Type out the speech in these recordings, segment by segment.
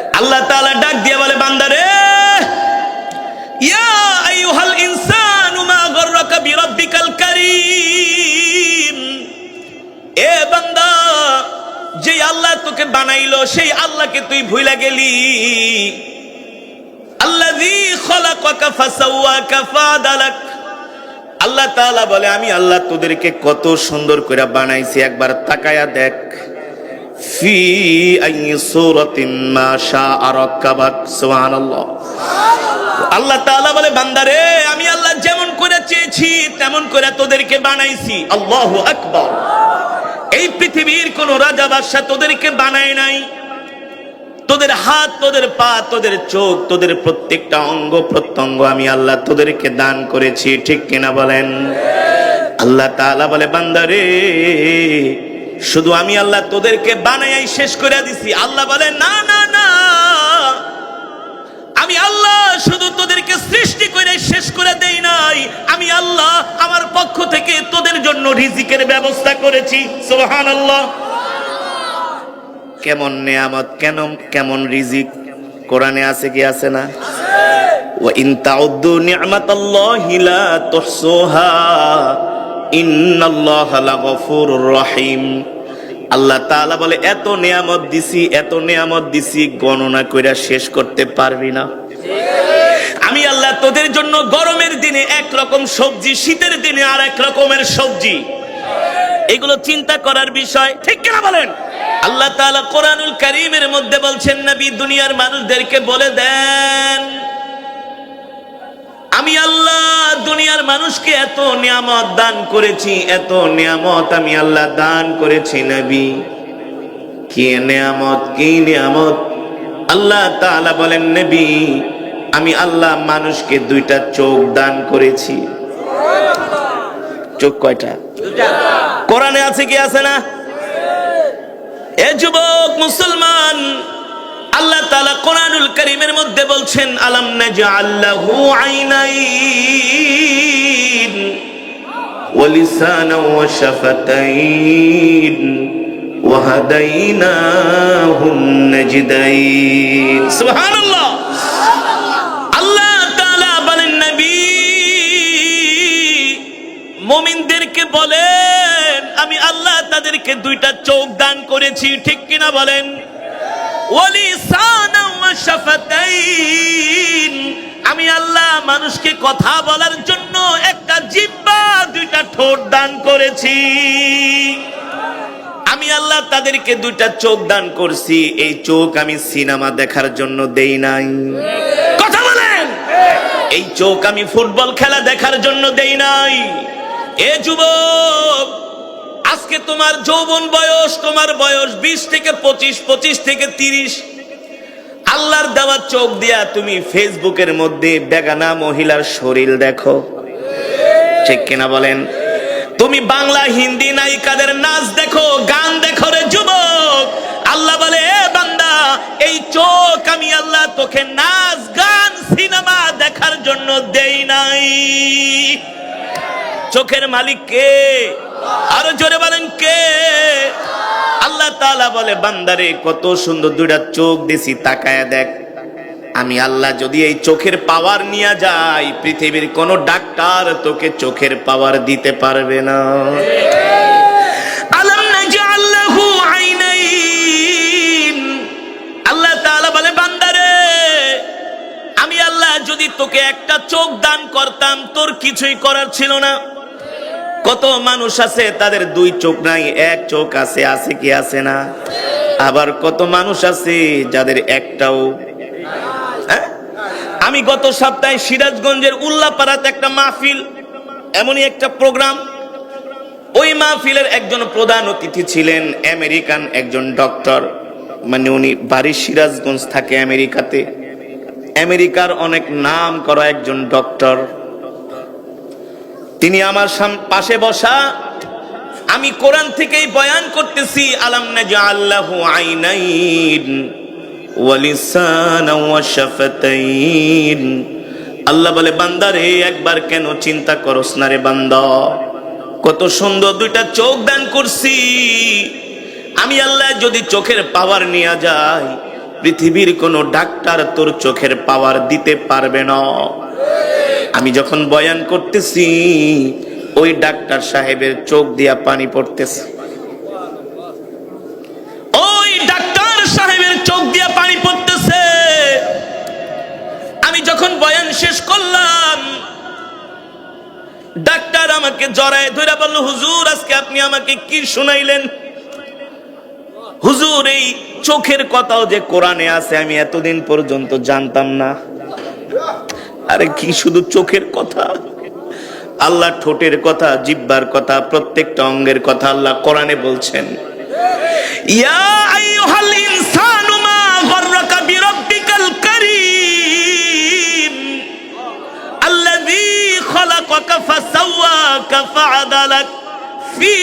আল্লাহ তাআলা ডাক দিয়ে বলে, বান্দারে ইয়া আইয়ুহাল ইনসানু মা গররাকা বিরাব্বিকাল কারীম, এ বান্দা, যে আল্লাহ তোকে বানাইলো সেই আল্লাহকে তুই ভুলে গেলি। আল্লাযী খলাকাকা ফাসাওয়াকা ফাআদালাক, আল্লাহ তাআলা বলে আমি আল্লাহ তোদেরকে কত সুন্দর করে বানাইছি, একবার তাকায়া দেখ। ফি আইয়ি সূরাতিন মা শাআ রাক্কাবাক, সুবহানাল্লাহ। আল্লাহ তাআলা বলে, বান্দারে আমি আল্লাহ যেমন করে চেয়েছি তেমন করে তোদেরকে বানাইছি। আল্লাহু আকবার। এই পৃথিবীর কোন রাজা বাদশা তোদেরকে বানায় নাই। তোদের হাত, তোদের পা, তোদের চোখ, তোদের প্রত্যেকটা অঙ্গ প্রত্যঙ্গ আমি আল্লাহ তোদেরকে দান করেছি, ঠিক কিনা বলেন? আল্লাহ তাআলা বলে, বান্দারে শুধু আমি আল্লাহ তোদেরকে বানাই শেষ করে দিছি। আল্লাহ বলে, না না না, আমি আল্লাহ শুধু তোদেরকে সৃষ্টি করে শেষ করে দেই নাই, আমি আল্লাহ আমার পক্ষ থেকে তোদের জন্য রিজিকের ব্যবস্থা করেছি। সুবহানাল্লাহ। কেমন নিয়ামত, কেমন রিজিক কোরআনে আছে কি আছে না? ওয়া ইন তাউদ্দু নি'মাতাল্লাহি লা তুহসুহা ইন্নাল্লাহা লাগফুরুর রহিম। আল্লাহ তাআলা বলে, এত নিয়ামত দিছি, এত নিয়ামত দিছি, গণনা কইরা শেষ করতে পারবি না। আমি আল্লাহ তোদের জন্য গরমের দিনে এক রকম সবজি, শীতের দিনে আর এক রকমের সবজি, এগুলো চিন্তা করার বিষয়, ঠিক কিনা বলেন? আল্লাহ তাআলা কোরআনুল কারীমের মধ্যে বলছেন, নবী দুনিয়ার মানুষদেরকে বলে দেন আমি আল্লাহ দুনিয়ার মানুষকে এত নিয়ামত দান করেছি, এত নিয়ামত আমি আল্লাহ দান করেছি। নবী কি নিয়ামত, কি নিয়ামত? আল্লাহ তাআলা বলেন, নবী আমি আল্লাহ মানুষকে দুইটা চোখ দান করেছি। চোখ কয়টা? কোরআনে আছে কি আছে না? এ যুবক মুসলমান, আল্লাহ তাআলা কোরআনুল কারীমের মধ্যে বলছেন, আলাম নাজআল লাহু আইনাইন ওয়া লিসানান ওয়া শাফাতাইন ওয়া হাদাইনাহুন নাজদাইন। সুবহানাল্লাহ। আল্লাহ তাআলা বলেন, নবী মুমিনদেরকে বলেন আমি আল্লাহ তাদেরকে দুইটা চোখ দান করেছি, ঠিক কিনা বলেন? আমি আল্লাহ মানুষকে কথা বলার জন্য একটা জিহ্বা, দুইটা ঠোঁট দান করেছি। আমি আল্লাহ তাদেরকে দুইটা চোখ দান করছি। এই চোখ আমি সিনেমা দেখার জন্য দেই নাই, কথা বলেন। এই চোখ আমি ফুটবল খেলা দেখার জন্য দেই নাই। এ যুবক, আজকে তোমার যৌবন বয়স, তোমার বয়স 20 থেকে 25, 25 থেকে 30, আল্লাহর দেওয়া চোখ দিয়া তুমি ফেসবুকের মধ্যে বেগানা মহিলার শরীর দেখো, ঠিক কিনা বলেন? তুমি বাংলা হিন্দি নায়িকাদের নাচ দেখো, গান দেখো। রে যুবক, আল্লাহ বলে, এ বান্দা এই চোখ আমি আল্লাহ তোকে নাচ, গান, সিনেমা দেখার জন্য দেই নাই। চোখের মালিক কে? আরো জোরে বলেন কে? আল্লাহ তাআলা বলে, বান্দারে কত সুন্দর দুইটা চোখ দিছি, তাকায়া দেখ। আমি আল্লাহ যদি এই চোখের পাওয়ার নিয়ে যাই, পৃথিবীর কোন ডাক্তার তোকে চোখের পাওয়ার দিতে পারবে না। আলাম নাজআল লাহু আইনাইন। আল্লাহ তাআলা বলে, বান্দারে আমি আল্লাহ যদি তোকে একটা চোখ দান করতাম, তোর কিছুই করার ছিল না। কত মানুষ আছে তাদের দুই চোখ নাই, এক চোখ আছে, আছে কি আছে না? আবার কত মানুষ আছে যাদের একটাও। আমি গত সপ্তাহে সিরাজগঞ্জের উল্লাপাড়াতে একটা মাহফিল, এমনই একটা প্রোগ্রাম, ওই মাহফিলের একজন প্রধান অতিথি ছিলেন আমেরিকান একজন ডক্টর। মানে উনি বাড়ি সিরাজগঞ্জ থাকে আমেরিকাতে, আমেরিকার অনেক নাম করা একজন ডক্টর। তিনি আমার পাশে বসা, আমি কোরআন থেকেই বয়ান করতেছি, আলাম নাজআল লাহু আইনাইন ওয়া লিসানান ওয়া শাফাতাইন। আল্লাহ বলে, বান্দারে একবার কেন চিন্তা করস না রে বান্দা, কত সুন্দর দুইটা চোখ দান করছি। আমি আল্লাহ যদি চোখের পাওয়ার নিয়ে যাই, পৃথিবীর কোনো ডাক্তার তোর চোখের পাওয়ার দিতে পারবে না। আমি যখন বয়ান করতেছি ওই ডাক্তার সাহেবের চোখ দিয়া পানি পড়তেছে, ওই ডাক্তার সাহেবের চোখ দিয়া পানি পড়তেছে। আমি যখন বয়ান শেষ করলাম, ডাক্তার আমাকে জড়ায় ধরে বলল, হুজুর আজকে আপনি আমাকে কি শুনাইলেন? হুজুর এই চোখের কথাও যে কোরআনে আছে আমি এতদিন পর্যন্ত জানতাম না। আরে কি শুধু চোখের কথা? আল্লাহ ঠোঁটের কথা, জিহ্বার কথা, প্রত্যেকটা অঙ্গের কথা আল্লাহ কোরআনে বলছেন। ইয়া আইয়ুহাল ইনসানু মা গররাকা বিরাব্বিকাল কারীম আল্লাযী খালাকাকা ফাসাওয়াকা ফাআদালাক ফি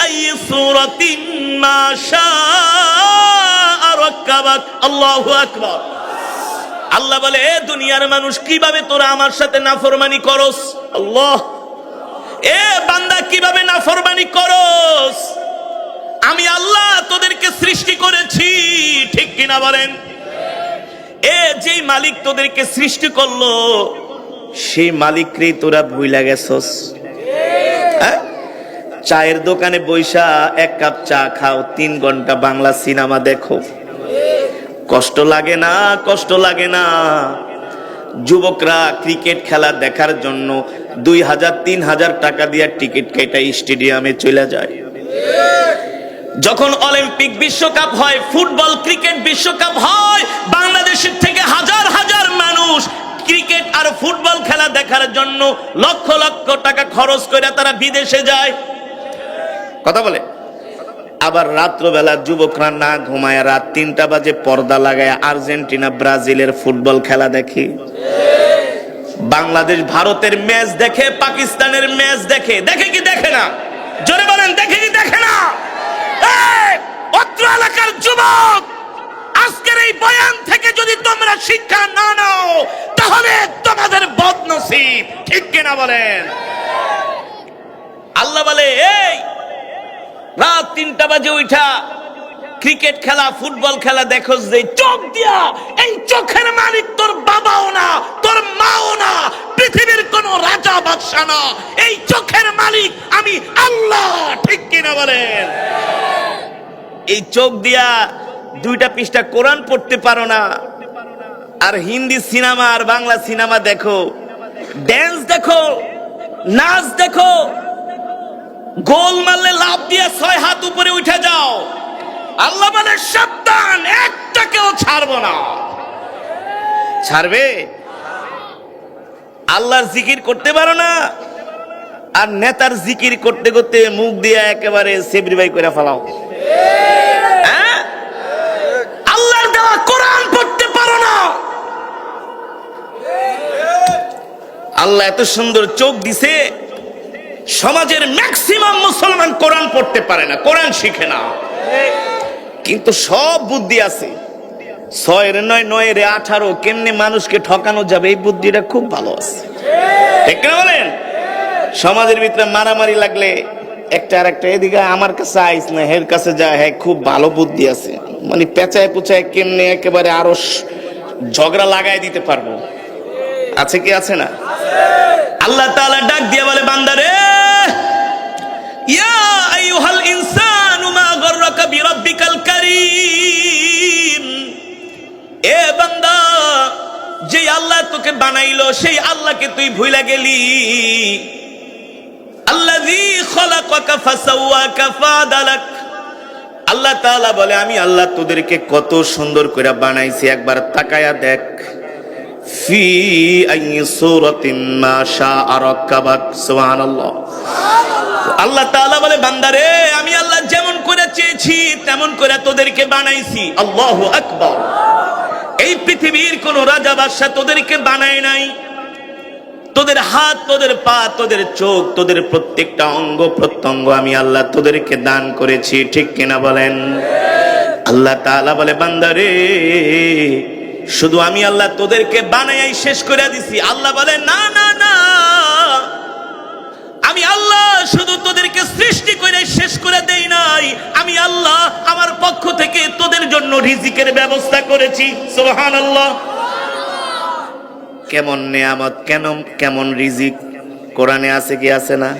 আইয়ি সূরাতিন মা শাআ রাক্কাবাক। আল্লাহু আকবার। আল্লাহ বলে, এ দুনিয়ার মানুষ কিভাবে তোরা আমার সাথে নাফরমানি করস? আল্লাহ, এ বান্দা কিভাবে নাফরমানি করস? আমি আল্লাহ তোদেরকে সৃষ্টি করেছি, ঠিক কিনা বলেন? এ যেই মালিক তোদেরকে সৃষ্টি করলো সেই মালিকরেই তোরা ভুইলা গেছস। চায়ের দোকানে বইসা এক কাপ চা খাও, 3 ঘন্টা বাংলা সিনেমা দেখো, কষ্ট লাগে না? কষ্ট লাগে না? যুবকরা ক্রিকেট খেলা দেখার জন্য 2000-3000 টাকা দিয়ে টিকিট কেটে স্টেডিয়ামে চলে যায়। যখন অলিম্পিক বিশ্বকাপ হয়, ফুটবল ক্রিকেট বিশ্বকাপ হয়, বাংলাদেশের থেকে হাজার হাজার মানুষ ক্রিকেট আর ফুটবল খেলা দেখার জন্য লক্ষ লক্ষ টাকা খরচ করে তারা বিদেশে যায়। কথা বলে। আবার রাত্রবেলা যুবকরা না ঘুমায় রাত 3টা বাজে পর্দা লাগায় আর্জেন্টিনা ব্রাজিলের ফুটবল খেলা দেখে, বাংলাদেশ ভারতের ম্যাচ দেখে, পাকিস্তানের ম্যাচ দেখে। দেখে কি দেখে না? জোরে বলেন, দেখে কি দেখে না? অত্র এলাকার যুবক, আজকের এই বয়ান থেকে যদি তোমরা শিক্ষা না নাও তাহলে তোমাদের বদনসিব, ঠিক কিনা বলেন? আল্লাহ বলে, এই রাত 3টা বাজে উঠা ক্রিকেট খেলা ফুটবল খেলা দেখো যে চোখ দিয়া, এই চোখের মালিক তোর বাবাও না, তোর মাও না, পৃথিবীর কোন রাজা বাদশা না, এই চোখের মালিক আমি আল্লাহ, ঠিক কিনা বলেন? এই চোখ দিয়া 2টা পৃষ্ঠা কোরআন পড়তে পারো না, আর হিন্দি সিনেমা আর বাংলা সিনেমা দেখো, ড্যান্স দেখো, নাচ দেখো, গোল মারলে লাভ দিয়ে 6 হাত উপরে উঠে যাও। আল্লাহ বলে, সাবধান, একটাকেও ছাড়বো না। ছাড়বে? আল্লাহর জিকির করতে পারো না, আর নেতার জিকির করতে করতে মুখ দিয়ে একেবারে সেবরি বাই করে ফেলাও। আল্লাহর দেওয়া কোরআন পড়তে পারো না। আল্লাহ এত সুন্দর চোখ দিছে, সমাজের ম্যাক্সিমাম মুসলমান কোরআন পড়তে পারে না, কোরআন শিখে না, কিন্তু সব বুদ্ধি আছে। 6 এর 9, 9 এর 18, কেমনে মানুষকে ঠকানো যাবে এই বুদ্ধিটা খুব ভালো আছে, ঠিক না বলেন? সমাজের ভিতরে মারামারি লাগলে একটা আর একটা এদিকে আমার কাছে আইস না, হের কাছে যায়, হ্যাঁ খুব ভালো বুদ্ধি আছে, মানে পেঁচায় পুচায় কেমনে একেবারে আরো ঝগড়া লাগাই দিতে পারবো। আছে কি আছে না? আল্লাহ তাআলা ডাক দিয়ে বলে, বান্দারে, ইয়া আইয়ুহাল ইনসানু মা গররাকা বিরাব্বিকাল কারীম। এ বান্দা, যে আল্লাহ তোকে বানাইলো সেই আল্লাহকে তুই ভুলে গেলি। আল্লাযী খালাকাকা ফাসাওয়াকা ফাআদালাক। আল্লাহ তাআলা বলে, আমি আল্লাহ তোদেরকে কত সুন্দর করে বানাইছি, একবার তাকায়া দেখ। ফি আইয়ি সূরাতিন মা শাআ রাক্কাবাক। সুবহানাল্লাহ। আল্লাহ তাআলা বলে, বান্দারে, আমি আল্লাহ যেমন করে চেয়েছি তেমন করে তোদেরকে বানাইছি। আল্লাহু আকবার। এই পৃথিবীর কোন রাজা বাদশা তোদেরকে বানায় নাই। তোদের হাত, তোদের পা, তোদের চোখ, তোদের প্রত্যেকটা অঙ্গ প্রত্যঙ্গ আমি আল্লাহ তোদেরকে দান করেছি, ঠিক কিনা বলেন? আল্লাহ তাআলা বলে, বান্দারে, শুধু আমি আল্লাহ তোদেরকে বানাই শেষ করে দিছি। আল্লাহ বলে, না না না, আমি আল্লাহ শুধু তোদেরকে সৃষ্টি করে শেষ করে দেই নাই, আমি আল্লাহ আমার পক্ষ থেকে তোদের জন্য রিজিকের ব্যবস্থা করেছি। সুবহানাল্লাহ। কেমন নিয়ামত, কেমন রিজিক কোরআনে আছে কি আছে না?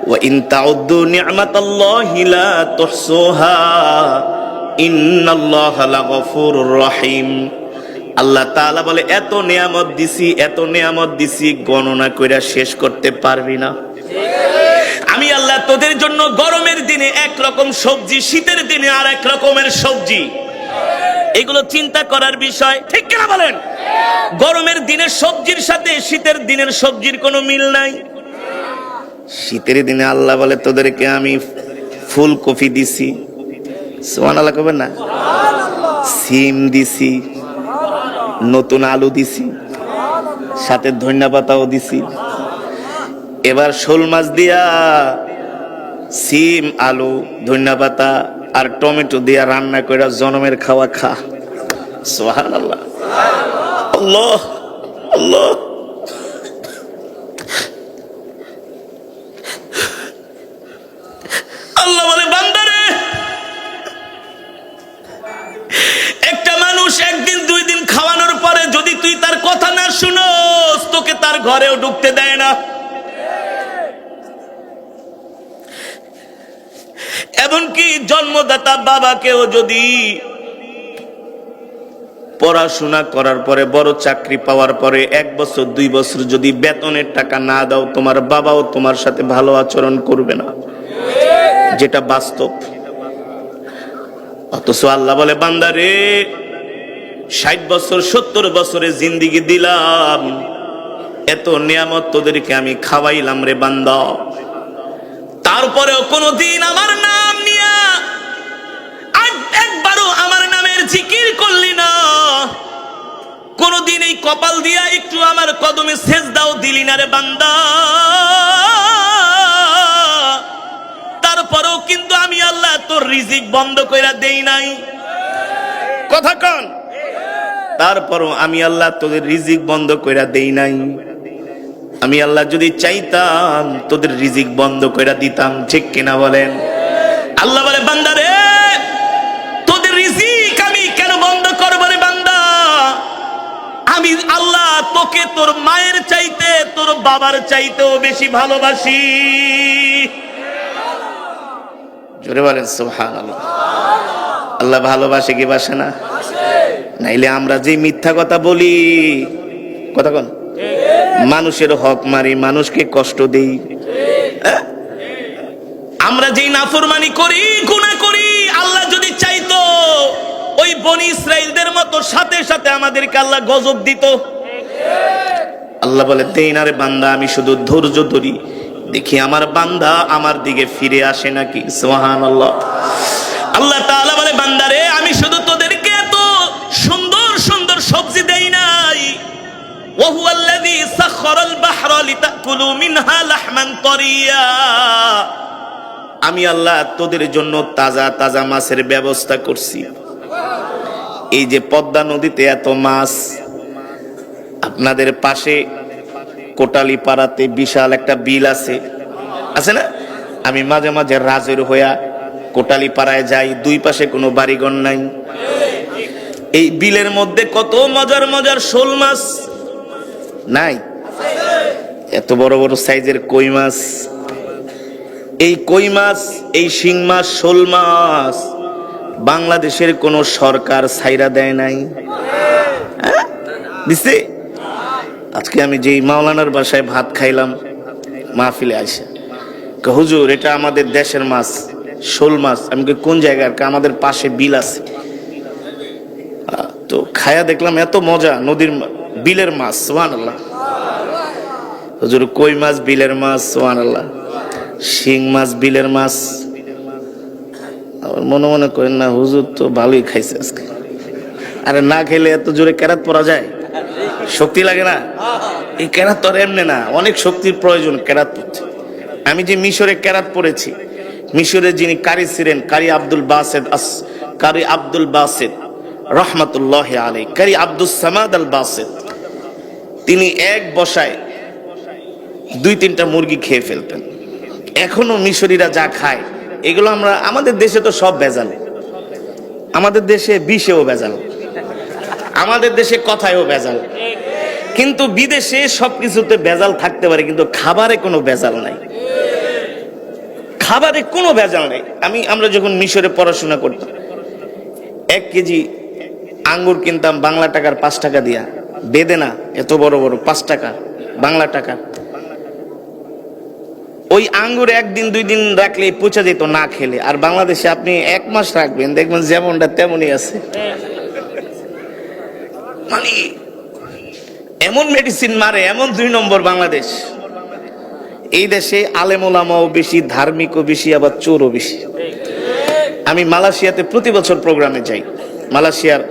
ওয়া ইন তাউদ্দু নি'মাতাল্লাহি লা তুহসুহা ইন্নাল্লাহা লাগফুরুর রহিম। আল্লাহ তাআলা বলে এত নিয়ামত দিছি গণনা কইরা শেষ করতে পারবি না। আমি আল্লাহ তোদের জন্য গরমের দিনে এক রকম সবজি, শীতের দিনে আর এক রকমের সবজি, এগুলো চিন্তা করার বিষয়, ঠিক কিনা বলেন? গরমের দিনের সবজির সাথে শীতের দিনের সবজির কোনো মিল নাই। শীতের দিনে আল্লাহ বলে তোদেরকে আমি ফুলকপি দিছি, সুবহানাল্লাহ কবেন না? সিম দিছি, নতুন আলু দিছি, সাথে ধনিয়া পাতাও দিছি। এবার শোল মাছ দিয়া সিম, আলু, ধনিয়া পাতা আর টমেটো দিয়া রান্না করে জনমের খাওয়া খা। সুবহানাল্লাহ, আল্লাহ আল্লাহ। আল্লাহ বলে বান্দারে, একটা মানুষ একদিন দুই দিন খাওয়ানোর পরে যদি তুই তার কথা না শুনোস, তোকে তার ঘরেও ঢুকতে দেয় না। এমনকি জন্মদাতা বাবাকেও যদি পড়াশোনা করার পরে, বড় চাকরি পাওয়ার পরে 1 বছর 2 বছর যদি বেতনের টাকা না দাও, তোমার বাবাও তোমার সাথে ভালো আচরণ করবে না, যেটা বাস্তব। অথচ আল্লাহ বলে বান্দারে 60 বছর 70 বছরের জিন্দেগি দিলাম, এত নিয়ামত তোদেরকে আমি খাওয়াইলাম রে বান্দা, তারপরেও কোনদিন আমার নাম নিয়া একবারও আমার নামের জিকির করলি না, কোনদিন এই কপাল দিয়া একটু আমার কদমে সেজদাও দিলি না রে বান্দা। তারপরেও কিন্তু আমি আল্লাহ তোর রিজিক বন্ধ কইরা দেই নাই। কথা কন? তারপরও আমি আল্লাহ তোদের রিজিক বন্ধ কইরা দেই নাই। আমি আল্লাহ যদি চাইতাম তোদের রিজিক বন্ধ কইরা দিতাম, ঠিক কিনা বলেন? আল্লাহ বলে বান্দারে, তোদের রিজিক আমি কেন বন্ধ করব রে বান্দা? আমি আল্লাহ তোকে তোর মায়ের চাইতে, তোর বাবার চাইতেও বেশি ভালোবাসি। জোরে বলেন সুবহানাল্লাহ। আল্লাহ ভালোবাসে কি বাসে না? নাইলে আমরা যে মিথ্যা কথা বলি, কথা কোন, মানুষের হক মারি, মানুষকে কষ্ট দেই, আমরা যেই নাফরমানি করি, গুনাহ করি, আল্লাহ যদি চাইতো ওই বনি ইসরাইলদের মতো সাথে সাথে আমাদেরকে আল্লাহ গজব দিত। আল্লাহ বলে দেই না রে বান্দা, আমি শুধু ধৈর্য ধরি, দেখি আমার বান্দা আমার দিকে ফিরে আসে নাকি। সুবহানাল্লাহ। আল্লাহ তাআলা বলে বান্দারে, আমি শুধু তোদেরকে এত সুন্দর সুন্দর সবজি দেই নাই, ওয়াহুয়াল্লাযী সাখখারাল বাহরা লিতাকুলু মিনহা লাহমান তারিয়া, আমি আল্লাহ তোদের জন্য তাজা তাজা মাছের ব্যবস্থা করছি। এই যে পদ্মা নদীতে এত মাছ, আপনাদের পাশে কোটালি পাড়াতে বিশাল একটা বিল আছে, আছে না? আমি মাঝে মাঝে রাজের হইয়া কোটালি পাড়ায় যাই, দুই পাশে কোনো বাড়িঘর নাই। এই বিলের মধ্যে কত মজার মজার শোল মাছ নাই, এত বড় বড় সাইজের কই মাছ। এই কই মাছ, এই শিং মাছ, শোল মাছ বাংলাদেশের কোন সরকার ছাইরা দেয় নাই, দিছে? আজকে আমি যেই মাওলানার বাসায় ভাত খাইলাম মাহফিলে আসে, হুজুর এটা আমাদের দেশের মাছ, শোল মাছ। আমি কোন জায়গার? আমাদের পাশে বিল আছে। তো খায়া দেখলাম এত মজা, নদীর বিলের মাছ। সুবহানাল্লাহ। হুজুর কই মাছ বিলের মাছ, সুবহানাল্লাহ। শিং মাছ বিলের মাছ। মনে মনে করেন না হুজুর তো ভালোই খাইছে আজকে। আরে না খেলে এত জোরে কেরাত পড়া যায়? শক্তি লাগে না? এই কেরাত তো এমনি না, অনেক শক্তির প্রয়োজন কেরাত পড়তে। আমি যে মিশরে কেরাত পড়েছি, মিশরে যিনি কারি ছিলেন, কারি আব্দুল বাসেত রহমাতুল্লাহ আলাইহি, কারি আব্দুস সামাদ আল বাসেত, তিনি এক বসায় 2-3টা মুরগি খেয়ে ফেলতেন। এখনো মিশরীরা যা খায় এগুলো আমরা, আমাদের দেশে তো সব ভেজাল, আমাদের দেশে বিষেও ভেজাল, আমাদের দেশে কথায়ও ভেজাল, কিন্তু বিদেশে সবকিছুতে ভেজাল থাকতে পারে, কিন্তু খাবারে কোনো ভেজাল নাই, খাবারে কোনো ভেজাল নেই। আমরা যখন মিশরে পড়াশোনা করতাম 1 কেজি আঙ্গুর কিনতাম বাংলা টাকার 5 টাকা দিয়া, বেদে না, এত বড় বড় 5 টাকা বাংলা টাকা। ওই আঙ্গুর 1 দিন 2 দিন রাখলে পচা যেত না খেলে, আর বাংলাদেশে আপনি 1 মাস রাখবেন দেখবেন যেমনটা তেমনই আছে। মানে এমন মেডিসিন মারে, এমন 2 নম্বর বাংলাদেশ। এই দেশে আলেম ওলামাও বেশি, ধার্মিকও বেশি, আবার চোরও বেশি। আমি মালয়েশিয়াতে প্রতি বছর প্রোগ্রামে যাই। মালয়েশিয়ার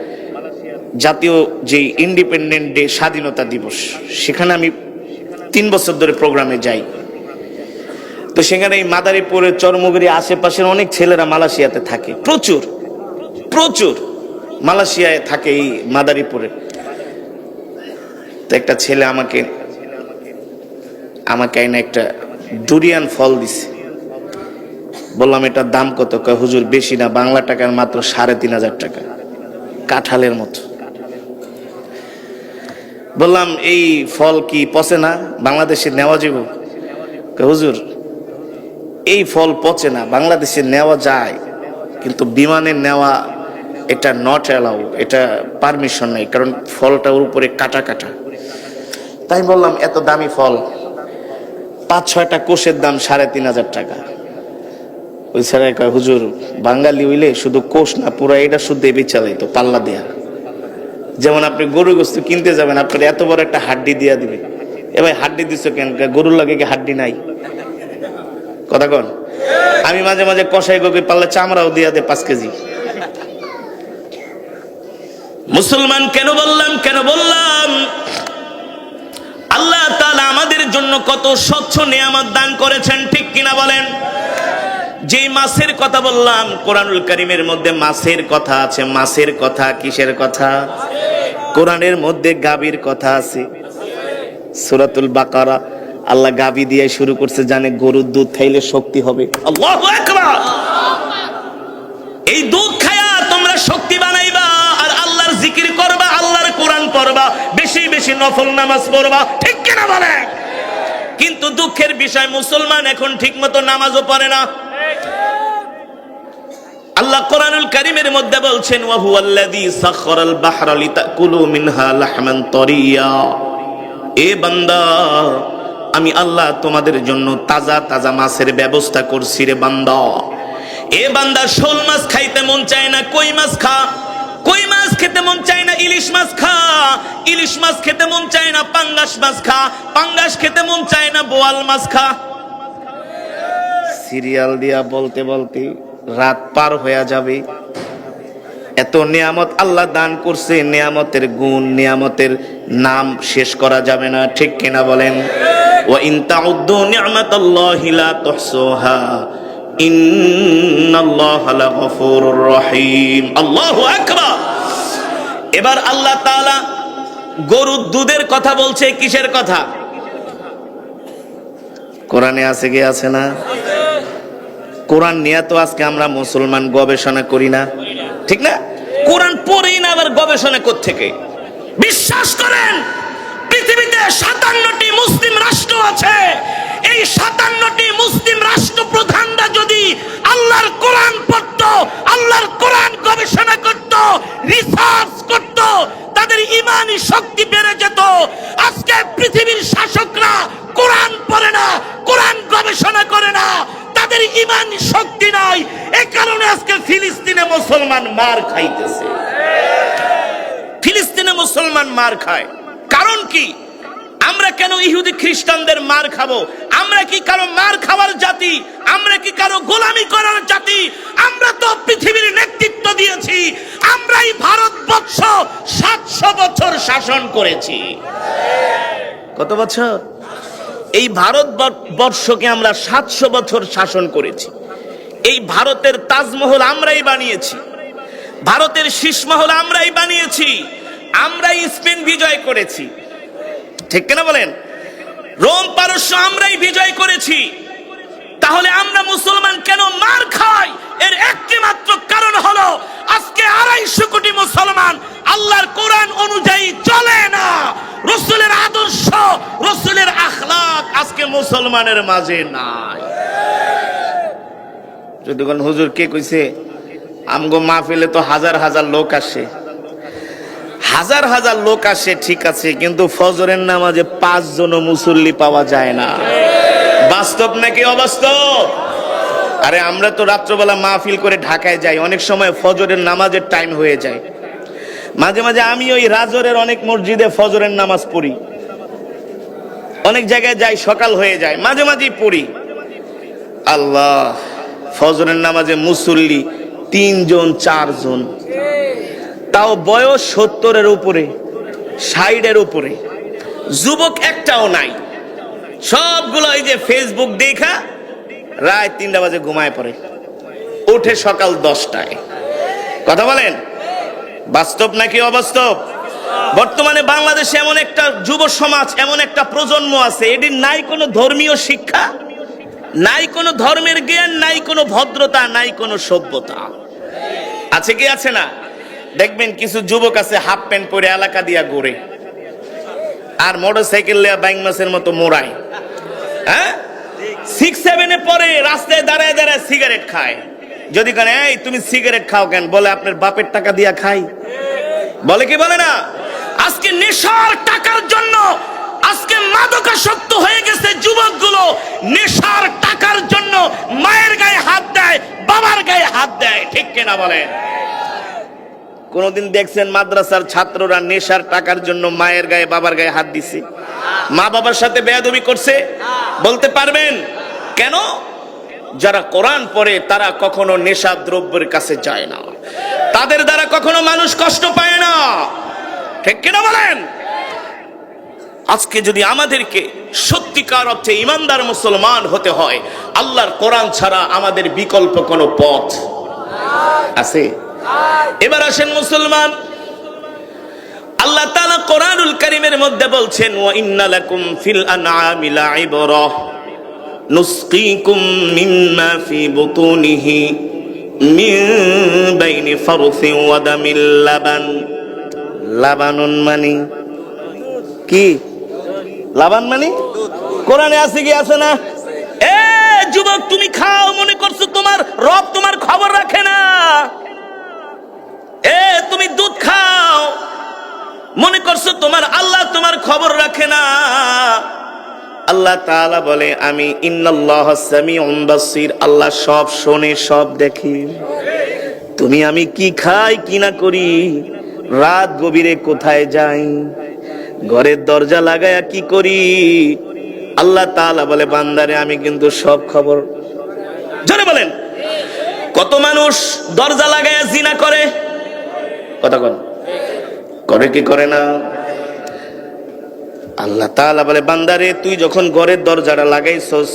জাতীয় যে ইন্ডিপেন্ডেন্ট ডে, স্বাধীনতা দিবস, সেখানে আমি 3 বছর ধরে প্রোগ্রামে যাই। তো সেখানে এই মাদারীপুরের চরমুগরি আশেপাশের অনেক ছেলেরা মালয়েশিয়াতে থাকে, প্রচুর প্রচুর মালয়েশিয়ায় থাকে এই মাদারীপুরে। তো একটা ছেলে আমাকে আইনা একটা ডুরিয়ান ফল দিছে। বললাম এটার দাম কত? কয় হুজুর বেশি না, বাংলা টাকার মাত্র 3,500 টাকা, কাঁঠালের মতো। বললাম এই ফল কি পচে না, বাংলাদেশে নেওয়া যাবে? কয় হুজুর এই ফল পচে না, বাংলাদেশে নেওয়া যায়, কিন্তু বিমানে নেওয়া এটা নট অ্যালাউ, এটা পারমিশন নাই, কারণ ফলটা ওর উপরে কাটা কাটা। তাই বললাম এত দামি ফল, 5-6টা কোষের দাম 3,500 টাকা। ওই ছেলে কয় হুজুর বাঙালি হইলে শুধু কোষ না, পুরো এটা শুদ্ধ বেচালাই তো পাল্লা দেয়া। যেমন আপনি গরু গোস্ত কিনতে যাবেন, আপনার এত বড় একটা হাড্ডি দিয়া দিবে। এ ভাই হাড্ডি দিচ্ছ কেন? গরুর লাগে কি হাড্ডি নাই? কথা কন। আমি মাঝে মাঝে কষাই গোকে পাল্লা চামড়াও দিয়া দে 5 কেজি। মুসলমান কেন বললাম আল্লাহ তাআলা আমাদের জন্য কত স্বচ্ছ নিয়ামত দান করেছেন, ঠিক কিনা বলেন? যে মাছের কথা বললাম, কোরআনুল কারীমের মধ্যে মাছের কথা আছে। মাছের কথা কিসের কথা? কোরআনের মধ্যে গাভীর কথা আছে। সূরাতুল বাকারা আল্লাহ গাভী দিয়ে শুরু করছে, জানে গরুর দুধ খাইলে শক্তি হবে। আল্লাহু আকবার। এই দুধ খায়া তোমরা শক্তি বানাইবা, আর আল্লাহর জিকির করবা, আল্লাহর কোরআন পড়বা, বেশি বেশি নফল নামাজ পড়বা, ঠিক কিনা বলেন? কিন্তু দুঃখের বিষয় মুসলমান এখন ঠিকমতো নামাজও পড়ে না। আল্লাহ কোরআনুল কারীমের মধ্যে বলছেন ওয়া হুয়াল্লাযী সাখখারাল বাহরা লিতাকুলু মিনহা লাহমান তারিয়া। এ বান্দা, আমি আল্লাহ তোমাদের জন্য তাজা তাজা মাছের ব্যবস্থা করছি রে বান্দা। এ বান্দা, শোল মাছ খাইতে মন চায় না, কই মাছ খা। কই মাছ খেতে মন চায় না, ইলিশ মাছ খা। ইলিশ মাছ খেতে মন চায় না, পাঙ্গাস মাছ খা। পাঙ্গাস খেতে মন চায় না, বোয়াল মাছ খা। সিরিয়াল দিয়া বলতে বলতে রাত পার হয়ে যাবে। এত নিয়ামত আল্লাহ দান করছে, নিয়ামতের গুণ, নিয়ামতের নাম শেষ করা যাবে না, ঠিক কিনা বলেন? ওয়া ইন তাউদ্দু নি'মাতাল্লাহি লা তুহসুহা ইন্নাল্লাহা লাগফুরুর রহিম। আল্লাহু আকবার। এবার আল্লাহ তাআলা গরুর দুধের কথা বলছে। কিসের কথা? কোরআনে আছে কি আছে না? কোরআন নিয়ে তো আজকে আমরা মুসলমান গবেষণা করি না, ঠিক না? কোরআন পড়েই না, আবার গবেষণা কোত্থেকে? বিশ্বাস করেন পৃথিবীতে 57টি মুসলিম রাষ্ট্র আছে। এই 57টি মুসলিম রাষ্ট্র প্রধানরা যদি আল্লাহর কোরআন পড়তো, আল্লাহর কোরআন গবেষণা করত, রিসার্চ করত, তাদের ঈমানি শক্তি বেড়ে যেত। আজকে পৃথিবীর শাসকরা কোরআন পড়ে না, কোরআন গবেষণা করে না, তাদের ঈমানি শক্তি নাই। এই কারণে আজকে ফিলিস্তিনে মুসলমান মার খাইতেছে। ফিলিস্তিনে মুসলমান মার খায়, কারণ কি? আমরা কেন ইহুদি খ্রিস্টানদের মার খাবো? আমরা কি কারো মার খাওয়ার জাতি? আমরা কি কারো গোলামি করার জাতি? আমরা তো পৃথিবীর নেতৃত্ব দিয়েছি। আমরাই ভারতবর্ষ 700 বছর শাসন করেছি। কত বছর? এই ভারতবর্ষকে আমরা 700 বছর শাসন করেছি। এই ভারতের তাজমহল আমরাই বানিয়েছি, ভারতের শীষমহল আমরাই বানিয়েছি, আমরাই স্পেন বিজয় করেছি, ঠিক কিনা বলেন? রোম পারস্য আমরাই বিজয় করেছি, তাহলে আমরা মুসলমান কেন মার খাই? এর একটি মাত্র কারণ হলো আজকে 250 কোটি মুসলমান আল্লাহর কোরআন অনুযায়ী চলে না। রাসূলের আদর্শ, রাসূলের আখলাক আজকে মুসলমানের মাঝে নাই। যদি কোন হুজুর কে কইছে আমগো মাহফিলে তো হাজার হাজার লোক আসে, হাজার হাজার লোক আসে, ঠিক আছে, কিন্তু ফজরের নামাজে 5 জন মুসল্লি পাওয়া যায় না। বাস্তব নাকি অবাস্তব? আরে আমরা তো রাত্রবেলা মাহফিল করে ঢাকায় যাই, অনেক সময় ফজরের নামাজের টাইম হয়ে যায়। মাঝে মাঝে আমি ওই রাজরের অনেক মসজিদে ফজরের নামাজ পড়ি, অনেক জায়গায় যাই, সকাল হয়ে যায়, মাঝে মাঝেই পড়ি। আল্লাহ, ফজরের নামাজে মুসল্লি 3 জন 4 জন, তাও বয়স 70-এর উপরে, 60-এর উপরে, যুবক একটাও নাই। সবগুলো এই যে ফেসবুক দেখা রাত 3টা বাজে ঘুমায় পড়ে, উঠে সকাল 10টায়। কথা বলেন, বাস্তব নাকি অবাস্তব? বর্তমানে বাংলাদেশে এমন একটা যুব সমাজ, এমন একটা প্রজন্ম আছে, এটির নাই কোনো ধর্মীয় শিক্ষা, নাই কোনো ধর্মের জ্ঞান, নাই কোনো ভদ্রতা, নাই কোনো সভ্যতা। আছে কি আছে না? দেখবেন কিছু যুবক আছে হাফ প্যান্ট পরে এলাকা দিয়া ঘুরে, আর মোটরসাইকেল লিয়া বাইং মাসের মতো মোড়ায়। হ্যাঁ, 6-7-এ পরে রাস্তায় দাঁড়ায় দাঁড়ায় সিগারেট খায়। যদি কেন এই তুমি সিগারেট খাও কেন? বলে আপনার বাপের টাকা দিয়া খাই। বলে কি বলে না? আজকে নেশার টাকার জন্য আজকে মাদকাসক্ত হয়ে গেছে যুবকগুলো। নেশার টাকার জন্য মায়ের গায়ে হাত দেয়, বাবার গায়ে হাত দেয়, ঠিক কিনা বলেন? কোনদিন দেখছেন মাদ্রাসার ছাত্ররা নেশার টাকার জন্য মায়ের গায়ে বাবার গায়ে হাত দিছে? মা বাবার সাথে বেয়াদবি করছে? বলতে পারবেন কেন? যারা কোরআন পড়ে তারা কখনো নেশা দ্রব্যের কাছে যায় না, তাদের দ্বারা কখনো মানুষ কষ্ট পায় না, ঠিক কিনা বলেন? আজকে যদি আমাদেরকে সত্যিকার অর্থে ইমানদার মুসলমান হতে হয়, আল্লাহর কোরআন ছাড়া আমাদের বিকল্প কোনো পথ আছে? এবার আসেন মুসলমান, আল্লাহ তাআলা কোরআনুল কারীমের মধ্যে বলছেন, ওয়া ইন্না লাকুম ফিল আনআমি লাইবরাহ নুসকিকুম মিম্মা ফি বুতুনিহি মিন বাইনি ফারসিন ওয়া দামিল লাবান। লাবানুন মানে কি? লাবান মানে কোরআনে আছে কি আছে না? এ যুবক, তুমি খাও, মনে করছো তোমার রব তোমার খবর রাখে না? এ তুমি দুধ খাও, মনে করছো তোমার আল্লাহ তোমার খবর রাখে না? আল্লাহ তাআলা বলে, আমি ইন্নাল্লাহা সামিউন বাসীর, আল্লাহ সব শোনে, সব দেখে। তুমি আমি কি খাই কি না করি, রাত গভীরে কোথায় যাই, ঘরের দরজা লাগায়া কি করি, আল্লাহ তাআলা বলে, বান্দারে আমি কিন্তু সব খবর। জোরে বলেন, কত মানুষ দরজা লাগায়া জিনা করে? কথা বল, করে কি করে না? আল্লাহ তাআলা বলে, বান্দারে তুই যখন ঘরের দরজাটা লাগাইছস,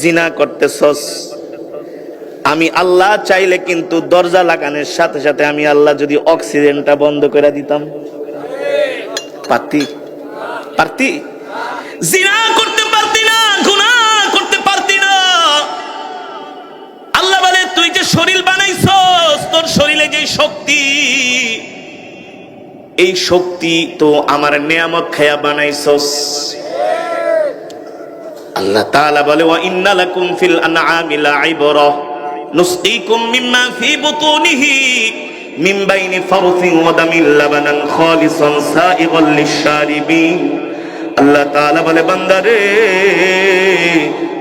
জিনা করতেছস, আমি আল্লাহ চাইলে কিন্তু দরজা লাগানোর সাথে সাথে আমি আল্লাহ যদি অক্সিজেনটা বন্ধ করে দিতাম, পারতি? পারতি? জিনা করতে পারতি না, গুনাহ করতে পারতি না। আল্লাহ বলে, তুই যে শরীর বানাইছস, তোর শরীরে যে শক্তি, এই শক্তি তো আমার নিয়ামত খায়া বানাইছস। আল্লাহ তাআলা বলে, ওয়া ইন্না লাকুম ফিল আনআমি লাইবরাহ নুসকিকুম মিম্মা ফি বুতুনিহি মিন বাইনি ফারসিন ওয়া দামিল লাবানান খালিসান সাইগাল লিশশারিবিন। আল্লাহ তাআলা বলে, বান্দারে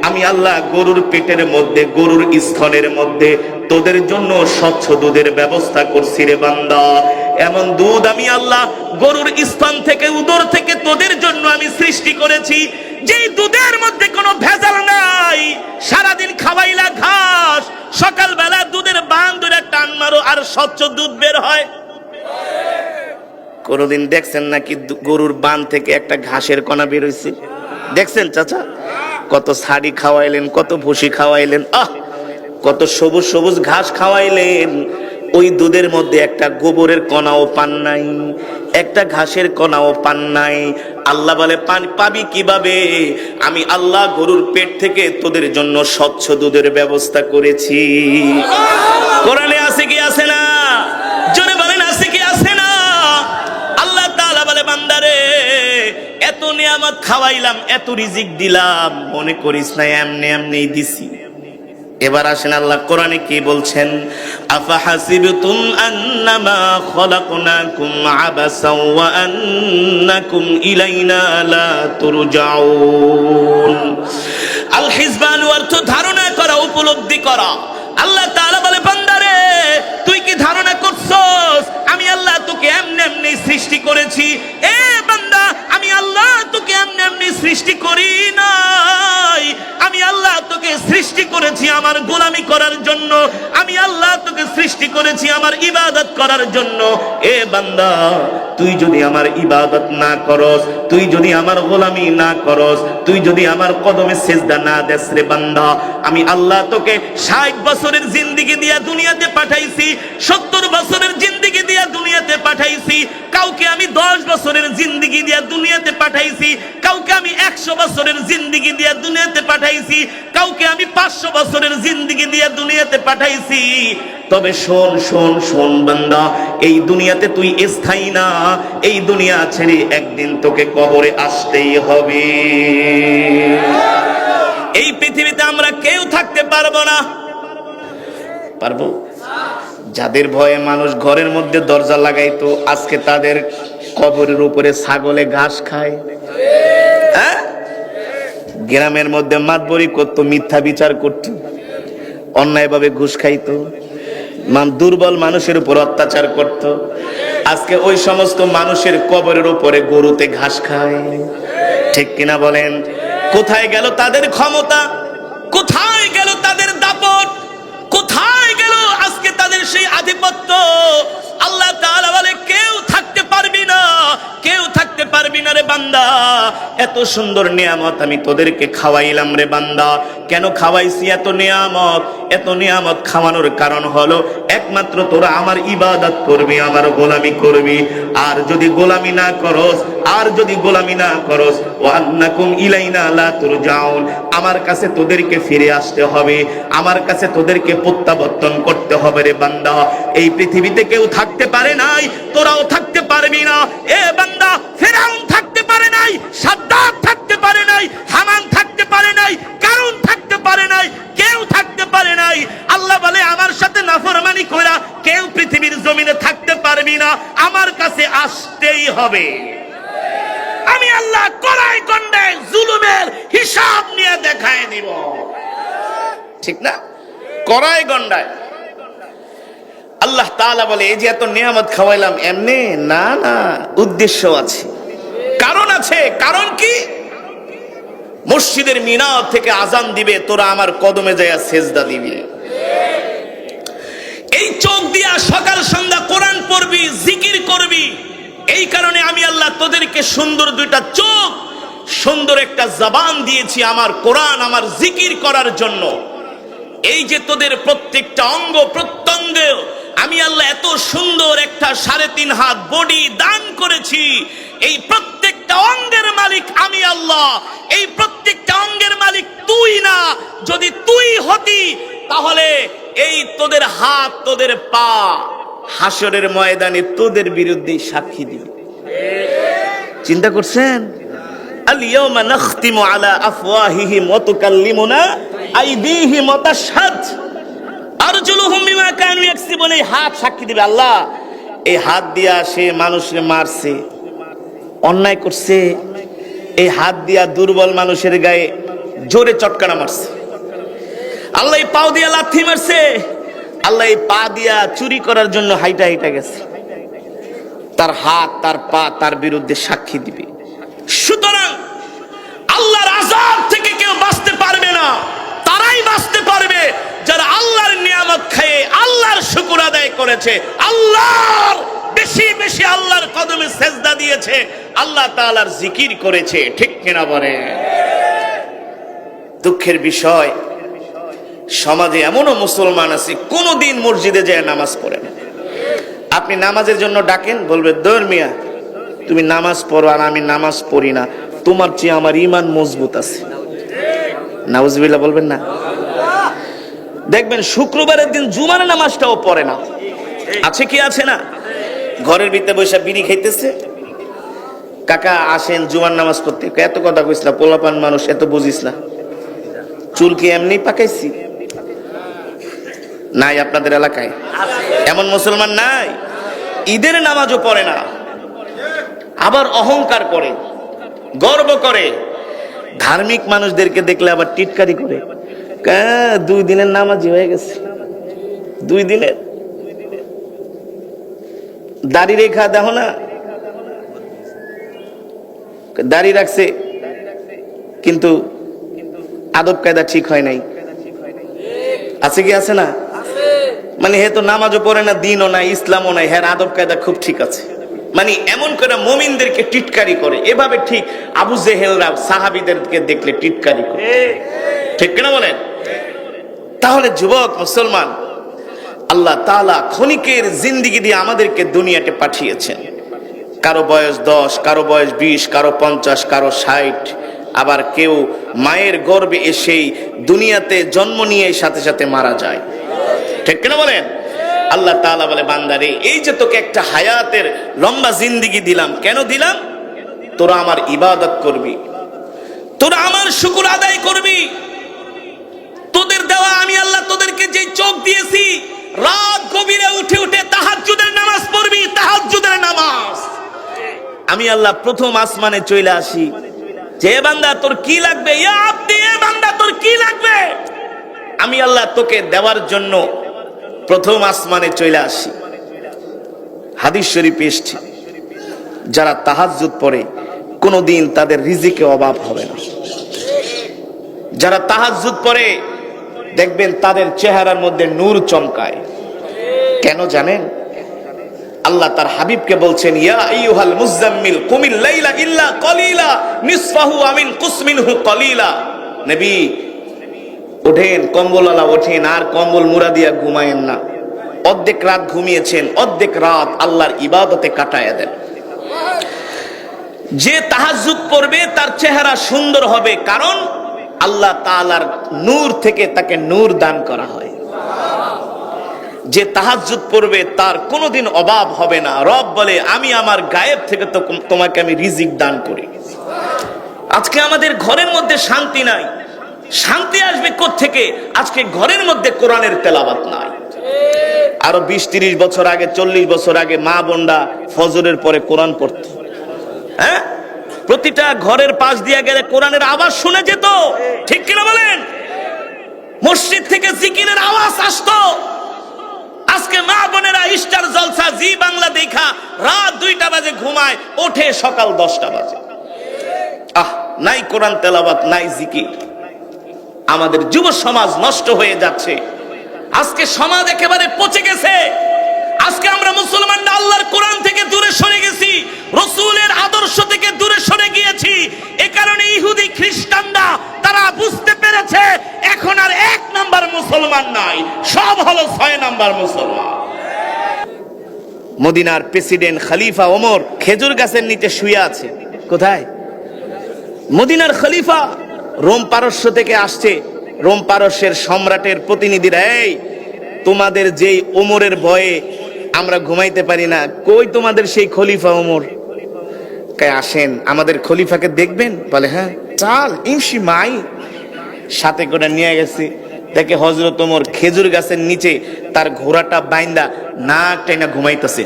আমি আল্লাহ গরুর পেটের মধ্যে, গরুর স্তনের মধ্যে তোদের জন্য স্বচ্ছ দুধের ব্যবস্থা করছি রে বান্দা। এমন দুধ আমি আল্লাহ গরুর স্তন থেকে, উদর থেকে তোদের জন্য আমি সৃষ্টি করেছি, যেই দুধের মধ্যে কোনো ভেজাল নাই। সারাদিন খাওয়াইলা ঘাস, সকালবেলা দুধের বান ধরে টান মারো আর স্বচ্ছ দুধ বের হয়। কোনদিন দেখছেন নাকি গরুর বান থেকে একটা ঘাসের কণা বের হইছে? দেখছেন চাচা? কত ছাড়ি খাওয়াইলেন, কত ভুসি খাওয়াইলেন, কত সবুজ সবুজ ঘাস খাওয়াইলেন, ওই দুধের মধ্যে একটা গোবরের কণাও পান নাই, একটা ঘাসের কণাও পান নাই। আল্লাহ বলে পাবি কিভাবে? আমি আল্লাহ গরুর পেট থেকে তোদের জন্য স্বচ্ছ দুধের ব্যবস্থা করেছি। কোরআনে আছে কি আছে না? জোরে বলেন আছে কি আছে না? আল্লাহ তাআলা বলে বান্দারে এত নিয়ামত খাওয়াইলাম, এত রিজিক দিলাম, মনে করিস না এমনি এমনি দিছি। এবার আসেন আল্লাহ কোরআনে কি বলছেন, আফা হাসিবতুম আন্নামা খলাকনাকুম আবাসাও ওয়া আন্নাকুম ইলাইনা লা তুরজাউন। আল হিসবান অর্থ ধারণা করা, উপলব্ধি করা। আল্লাহ তাআলা বলে বান্দারে তুই কি ধারণা করছস আমি আল্লাহ তোকে এমনি এমনি সৃষ্টি করেছি? এ বান্দা আমি আল্লাহ তোকে এমনি এমনি সৃষ্টি করি নাই। আমি আল্লাহ তোকে সৃষ্টি করেছি আমার গোলামি করার জন্য। আমি আল্লাহ তোকে সৃষ্টি করেছি আমার ইবাদত করার জন্য। এ বান্দা তুই যদি আমার ইবাদত না করস, তুই যদি আমার গোলামি না করস, তুই যদি আমার কদমে সিজদা না দেস রে বান্দা, আমি আল্লাহ তোকে 60 বছরের জিন্দেগি দিয়া দুনিয়াতে পাঠাইছি, 70 বছরের জিন্দেগি দিয়া দুনিয়াতে পাঠাইছি, কাউকে আমি 10 বছরের জিন্দেগি দিয়া দুনিয়াতে পাঠাইছি, কাউকে আমি 100 বছরের জিন্দেগি দিয়া দুনিয়াতে পাঠাইছি, কাউকে আমি 500 বছরের জিন্দেগি দিয়া দুনিয়াতে পাঠাইছি। তবে শোন শোন শোন বান্দা, এই দুনিয়াতে তুই স্থায়ী না। এই দুনিয়া ছেড়ে একদিন তোকে কবরে আসতেই হবে। এই পৃথিবীতে আমরা কেউ থাকতে পারবো না। পারবো? যাদের ভয়ে মানুষ ঘরের মধ্যে দরজা লাগাইতো, আজকে তাদের কবরের উপরে ছাগলে ঘাস খায়। হ্যাঁ, গ্রামের মধ্যে মাতবরি করতো, মিথ্যা বিচার করতো, অন্যায়ভাবে ঘুষ খাইতো, দুর্বল মানুষের উপর অত্যাচার করত। আজকে ওই সমস্ত মানুষের কবরের উপরে গরুতে ঘাস খায়। ঠিক কিনা বলেন? কোথায় গেল তাদের ক্ষমতা? কোথায় গেল তাদের দাপট? কোথায় গেল আজকে তাদের সেই আধিপত্য? আল্লাহ তাআলা বলে কেউ থাকতে পারবি না, কেউ থাকতে পারবি না রে বান্দা। এত সুন্দর নিয়ামত আমি তোদেরকে খাওয়াইলাম রে বান্দা। কেন খাওয়াইছি এত নিয়ামত? এত নিয়ামত খাওয়ানোর কারণ হলো একমাত্র তোরা আমার ইবাদত করবি, আমার গোলামি করবি। আর যদি গোলামি না করস, আর যদি গোলামি না করস, ওয়া আন্নাকুম ইলাইনা লা তুরজাউন, আমার কাছে তোদেরকে ফিরে আসতে হবে, আমার কাছে তোদেরকে প্রত্যাবর্তন করতে হবে রে বান্দা। এই পৃথিবীতে কেউ থাকতে পারে নাই, তোরাও থাকতে পারবি না। এ বান্দা, ফিরআউন থাকতে পারে নাই, সাদ্দাত থাকতে পারে নাই, হামান থাকতে পারে নাই, কারুন থাকতে পারে নাই, কেউ থাকতে পারে নাই। আল্লাহ বলে আমার সাথে নাফরমানি কইরা কেউ পৃথিবীর জমিনে থাকতে পারবি না, আমার কাছে আসতেই হবে। আমি আল্লাহ কড়াই গন্ডায় জুলুমের হিসাব নিয়ে দেখায় দিব। ঠিক না? কড়াই গন্ডায় আল্লাহ তাআলা বলে এই যে এত নিয়ামত খাওয়াইলাম এমনি না, না, উদ্দেশ্য আছে, কারণ আছে। কারণ কি? মসজিদের মিনার থেকে আজান দিবে, তোরা আমার কদমে যায়া সেজদা দিবি। এই চোখ দিয়া সকাল সন্ধ্যা কোরআন পড়বি, জিকির করবি। এই কারণে আমি আল্লাহ তোদেরকে সুন্দর দুইটা চোখ, সুন্দর একটা জবান দিয়েছি আমার কোরআন, আমার জিকির করার জন্য। এই যে তোদের প্রত্যেকটা অঙ্গ প্রত্যঙ্গ আমি আল্লাহ এত সুন্দর একটা 3.5 হাত বডি দান করেছি। এই প্রত্যেকটা অঙ্গের মালিক আমি আল্লাহ। এই প্রত্যেকটা অঙ্গের মালিক তুই না। যদি তুই হতি তাহলে এই তোদের হাত, তোদের পা হাসরের ময়দানে তোদের বিরুদ্ধে সাক্ষী দিবে। চিন্তা করছেন? আল ইয়াউমা নাখতিমু আলা আফওয়াহিহিম ওয়া তুকাল্লিমুনা আইদিহিম ওয়া তাশহাদ আরজুলুহুম বিমা কানু ইয়াকসিবুন। এই হাত সাক্ষী দিবে। আল্লাহ এই হাত দিয়া সে মানুষকে মারছে, অন্যায় করছে। এই হাত দিয়া দুর্বল মানুষের গায়ে জোরে চটকানা মারছে। আল্লাহ এই পাও দিয়া লাথি মারছে। আল্লাহ এই পা দিয়া চুরি করার জন্য হাইটা হাইটা গেছে। তার হাত, তার পা তার বিরুদ্ধে সাক্ষী দিবে। সুতরাং আল্লাহর আযাব থেকে কেউ বাঁচতে পারবে না। তারাই বাঁচতে পারবে যারা আল্লাহর নিয়ামত খেয়ে আল্লাহর শুকর আদায় করেছে, আল্লাহর বেশি বেশি আল্লাহর কদমে সেজদা দিয়েছে, আল্লাহ তাআলার জিকির করেছে। ঠিক কিনা বলে? দুঃখের বিষয় সমাজে এমনও মুসলমান আছে কোনোদিন মসজিদে যায় নামাজ পড়ে না। আপনি নামাজের জন্য ডাকেন, বলবে ধর্মিয়া তুমি নামাজ পড়ো আর আমি নামাজ পড়ি না, তোমার চেয়ে আমার ঈমান মজবুত আছে। নাউজুবিল্লাহ বলবেন না? দেখবেন শুক্রবারের দিন জুমার নামাজটাও পড়ে না। আছে কি আছে না? ঘরের ভিতরে বসে বিড়ি খাইতেছে, কাকা আসেন জুমার নামাজ পড়তে। এত কথা কইছিলা, পোলাপান মানুষ এত বুঝিস না, চুল কি এমনি পাকাইছি? নাই আপনাদের এলাকায় এমন মুসলমান নাই? ঈদের নামাজও পড়ে না, আবার অহংকার করে, গর্ব করে। ধার্মিক মানুষদেরকে দেখলে আবার টিটকারি করে, 2 দিনের নামাজি হয়ে গেছে, 2 দিনের। দাড়ি রেখা দেখো না, দাড়ি রাখছে কিন্তু আদব কায়দা ঠিক হয় নাই। আছে কি আছে না? মানে হে তো নামাজও পড়ে না, দিনও নাই, ইসলামও নাই, হ্যাঁ আদব কায়দা খুব ঠিক আছে। মানে এমন করে মুমিনদেরকে টিটকারি করে। এভাবে ঠিক আবু জেহেলরা সাহাবীদেরকে দেখলে টিটকারি করে, ঠিক কিনা বলেন? তাহলে যুবক মুসলমান, আল্লাহ তাআলা ক্ষণিকের জিন্দেগি দিয়ে আমাদেরকে দুনিয়াতে পাঠিয়েছেন। কারো বয়স 10, কারো বয়স 20, কারো 50, কারো 60। আবার কেউ মায়ের গর্ভে এসেই দুনিয়াতে জন্ম নিয়ে সাথে সাথে মারা যায়, ঠিক কিনা বলেন? আল্লাহ তাআলা বলে, বান্দারে এই যে তোকে একটা হায়াতের লম্বা জিন্দেগি দিলাম, কেন দিলাম? তোরা আমার ইবাদত করবি, তোরা আমার শুকর আদায় করবি। তোদের দেওয়া আমি আল্লাহ তোদেরকে যে চোখ দিয়েছি, রাত গভীরে উঠে উঠে তাহাজ্জুদের নামাজ পড়বি। তাহাজ্জুদের নামাজ আমি আল্লাহ প্রথম আসমানে চলে আসি, যে বান্দা তোর কি লাগবে, ইয়া আব্দি, এ বান্দা তোর কি লাগবে, আমি আল্লাহ তোকে দেওয়ার জন্য প্রথম আসমানে চলে আসি। হাদিস শরীফে এসেছে, যারা তাহাজ্জুদ পড়ে কোনোদিন তাদের রিজিকে অভাব হবে না। যারা তাহাজ্জুদ পড়ে দেখবেন তাদের চেহারার মধ্যে নূর চমকায়। কেন জানেন? আল্লাহ তার হাবিবকে বলছেন, ইয়া আইয়ুহাল মুজাম্মিল কুমিল লাইলা ইল্লা কলিলা নিসফাহু আমিন কুসমিনহু কলিলা। নবী ওঠেন, কম্বলওয়ালা ওঠেন, আর কম্বল মুড়া দিয়া ঘুমায়েন না। অর্ধেক রাত ঘুমিয়েছেন, অর্ধেক রাত আল্লাহর ইবাদতে কাটায়া দেন। যে তাহাজ্জুদ পড়বে তার চেহারা সুন্দর হবে, কারণ আল্লাহ তাআলার নূর থেকে তাকে নূর দান করা হয়। যে তাহাজ্জুদ পড়বে তার কোনোদিন অভাব হবে না। রব বলে, আমি আমার গায়েব থেকে তো তোমাকে আমি রিজিক দান করি। আজকে আমাদের ঘরের মধ্যে শান্তি নাই, শান্তি আসবে কোত্থেকে? আজকে ঘরের মধ্যে কোরআনের তেলাওয়াত নাই। আরো 20-30 বছর আগে, 40 বছর আগে মা বোনরা ফজরের পরে কোরআন পড়তো। হ্যাঁ, প্রতিটা ঘরের পাশ দিয়ে গেলে কোরআনের আওয়াজ শুনে যেত, ঠিক কিনা বলেন? মসজিদ থেকে জিকিরের আওয়াজ আসতো। আজকে মা বোনেরা স্টার জলসা, জি বাংলা দেখা রাত 2টা বাজে ঘুমায়, ওঠে সকাল 10টা বাজে। নাই কোরআন তেলাওয়াত, নাই জিকির। আমাদের যুব সমাজ নষ্ট হয়ে যাচ্ছে। আজকে সমাজ একেবারে পচে গেছে। আজকে আমরা মুসলমানরা আল্লাহর কোরআন থেকে দূরে সরে গেছি, রাসূলের আদর্শ থেকে দূরে সরে গিয়েছি। এ কারণে ইহুদি খ্রিস্টানরা তারা বুঝতে পেরেছে এখন আর 1 নাম্বার মুসলমান নাই, সব হলো 6 নাম্বার মুসলমান। মদিনার প্রেসিডেন্ট খলিফা ওমর খেজুর গাছের নিচে শুয়ে আছে। কোথায়? মদিনার খলিফা। রোম পারস্য থেকে আসছে। রোম পারস্যের সম্রাটের প্রতিনিধিরা, এই তোমাদের যেই ওমরের ভয়ে আমরা ঘুমাইতে পারি না, কই তোমাদের সেই খলিফা ওমর? কে আসেন, আমাদের খলিফাকে দেখবেন? বলে হ্যাঁ চাল ইমশি মাই। সাথে করে নিয়ে গেছে, দেখে হযরত ওমর খেজুর গাছের নিচে তার ঘোড়াটা বাইন্দা নাক টাইনা ঘুমাইতেছে।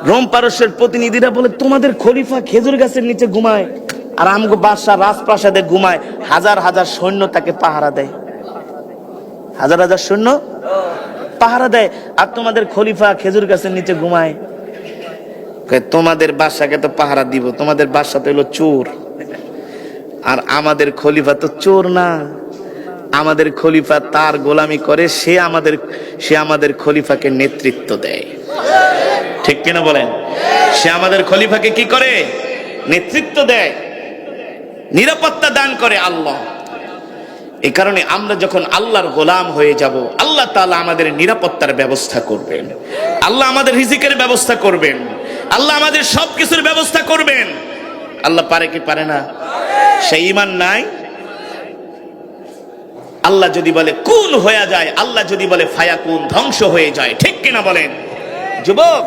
রোম পারস্যের প্রতিনিধিরা বলে, তোমাদের খলিফা খেজুর গাছের নিচে ঘুমায়, আর আমগো বাদশা রাজপ্রাসাদে ঘুমায়, হাজার হাজার সৈন্য তাকে পাহারা দেয়, হাজার হাজার সৈন্য পাহারা দেয়, আর তোমাদের খলিফা খেজুর গাছের নিচে ঘুমায়। তোমাদের বাদশাকে তো পাহারা দিব, তোমাদের বাদশা তো হলো চোর, আর আমাদের খলিফা তো চোর না। আমাদের খলিফা তার গোলামি করে, সে আমাদের খলিফাকে নেতৃত্ব দেয়, ঠিক কিনা বলেন? সে আমাদের খলিফাকে কি করে? নেতৃত্ব দেয়, নিরাপত্তা দান করে আল্লাহ। এই কারণে আমরা যখন আল্লাহর গোলাম হয়ে যাব, আল্লাহ তাআলা আমাদের নিরাপত্তার ব্যবস্থা করবেন, আল্লাহ আমাদের রিজিকের ব্যবস্থা করবেন, আল্লাহ আমাদের সবকিছুর ব্যবস্থা করবেন। আল্লাহ পারে কি পারে না? সেই ঈমান নাই? আল্লাহ যদি বলে কুন হয়ে যায়, আল্লাহ যদি বলে ফায়াকুন, ধ্বংস হয়ে যায়। ঠিক কিনা বলেন? যুবক,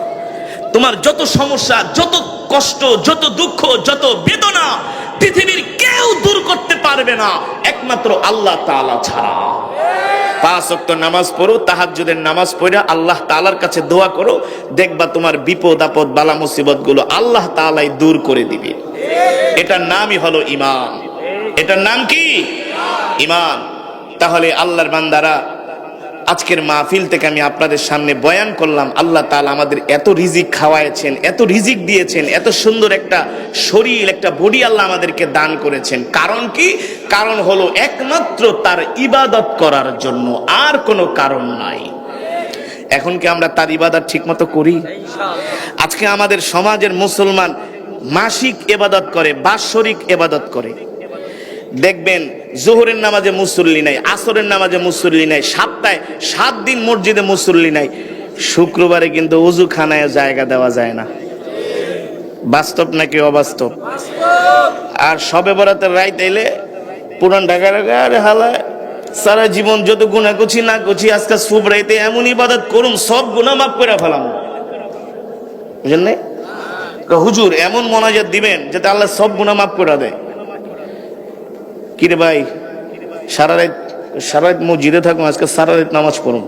তোমার যত সমস্যা, যত কষ্ট, যত দুঃখ, যত বেদনা পৃথিবীর কেউ দূর করতে পারবে না একমাত্র আল্লাহ তাআলা ছাড়া। 5 ওয়াক্ত নামাজ পড়ো, তাহাজ্জুদের নামাজ পড়ে আল্লাহ তাআলার কাছে দোয়া করো, দেখবা তোমার বিপদ আপদ বালা মুসিবত গুলো আল্লাহ তাআলাই দূর করে দিবে। এটার নামই হলো ঈমান। এটার নাম কি? ঈমান। তাহলে আল্লাহর বান্দারা, আজকের মাহফিল থেকে আমি আপনাদের সামনে বয়ান করলাম, আল্লাহ তাআলা আমাদের এত রিজিক খাওয়াইছেন, এত রিজিক দিয়েছেন, এত সুন্দর একটা শরীর, একটা বডি আল্লাহ আমাদেরকে দান করেছেন। কারণ কি? কারণ হলো একমাত্র তার ইবাদত করার জন্য, আর কোনো কারণ নাই। এখন কি আমরা তার ইবাদত ঠিক মতো করি? আজকে আমাদের সমাজের মুসলমান মাসিক ইবাদত করে, বাৎসরিক ইবাদত করে। দেখবেন জোহরের নামাজে মুসল্লি নাই, আসরের নামাজে মুসল্লি নাই, সপ্তাহে 7 দিন মসজিদে মুসল্লি নাই, শুক্রবারে কিন্তু ওযুখানায় জায়গা দেওয়া যায় না। বাস্তব নাকি অবাস্তব? আর শবে বরাতের রাত এলে পুরান ঢাকা আরে হালা সারা জীবন যত গুনাহ করছি না করছি, আজকে শুভ রাইতে এমন ইবাদত করুম সব গুনাহ মাফ করে ফেলাম। বুঝলেন না? হুজুর এমন মোনাজাত দিবেন যাতে আল্লাহ সব গুনাহ মাফ করে দেয়। কিরে ভাই, সারা রাত মসজিদে থাকুন, আজকে সারা রাত নামাজ পড়ুন,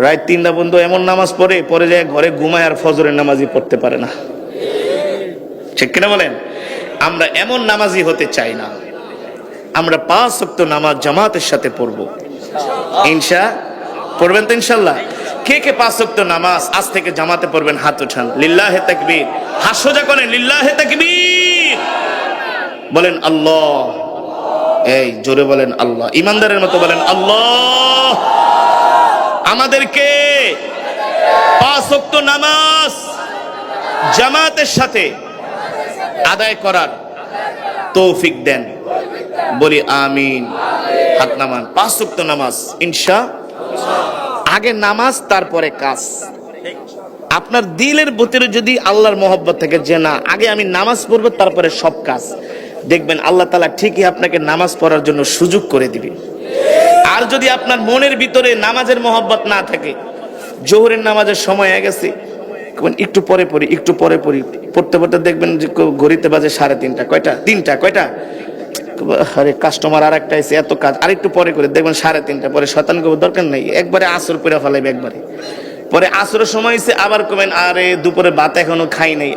রাত 3টা পর্যন্ত এমন নামাজ পরে যায় ঘরে ঘুমায়, আর ফজরের নামাজই পড়তে পারে না। ঠিক কিনা বলেন? আমরা এমন নামাজি হতে চাই না। আমরা 5 ওয়াক্ত নামাজ জামাতের সাথে পড়বো। পড়বেন তো ইনশাল্লাহ? কে কে 5 ওয়াক্ত নামাজ আজ থেকে জামাতে পড়বেন? হাত উঠান। লিল্লাহে তাকবীর। হাত সোজা করেন। লিল্লাহে তাকবীর। বলেন আল্লাহ। এই জোরে বলেন আল্লাহ। ইমানদারের মতো বলেন আল্লাহ। আমাদেরকে 5 ওয়াক্ত নামাজ জামাতের সাথে আদায় করার তৌফিক দেন। বলি আমিন। হাত নামান। 5 ওয়াক্ত নামাজ ইনশাআল্লাহ। আগে নামাজ, তারপরে কাজ। আপনার দিলের ভিতরে যদি আল্লাহর মহব্বত থাকে যে না আগে আমি নামাজ পড়বো তারপরে সব কাজ, দেখবেন আল্লাহ তাআলা ঠিকই আপনাকে নামাজ পড়ার জন্য সুযোগ করে দিবে। আর যদি আপনার মনের ভিতরে নামাজের মহব্বত না থাকে, জোহরের নামাজের সময় হয়ে গেছে, একটু পরে পড়ি, একটু পরে পড়ি, পড়তে পড়তে দেখবেন যে ঘড়িতে বাজে 3:30। কয়টা? 3টা। কয়টা? আরে কাস্টমার আর একটা এসে, এত কাজ, আর একটু পরে করে দেখবেন 3:30। পরে শয়তান কবে দরকার নাই, একবারে আসর পড়ে ফেলাইবে একবারে। পরে আসরের সময় এসে আবার কবেন আরে দুপুরে ভাত এখনো খাই নাই,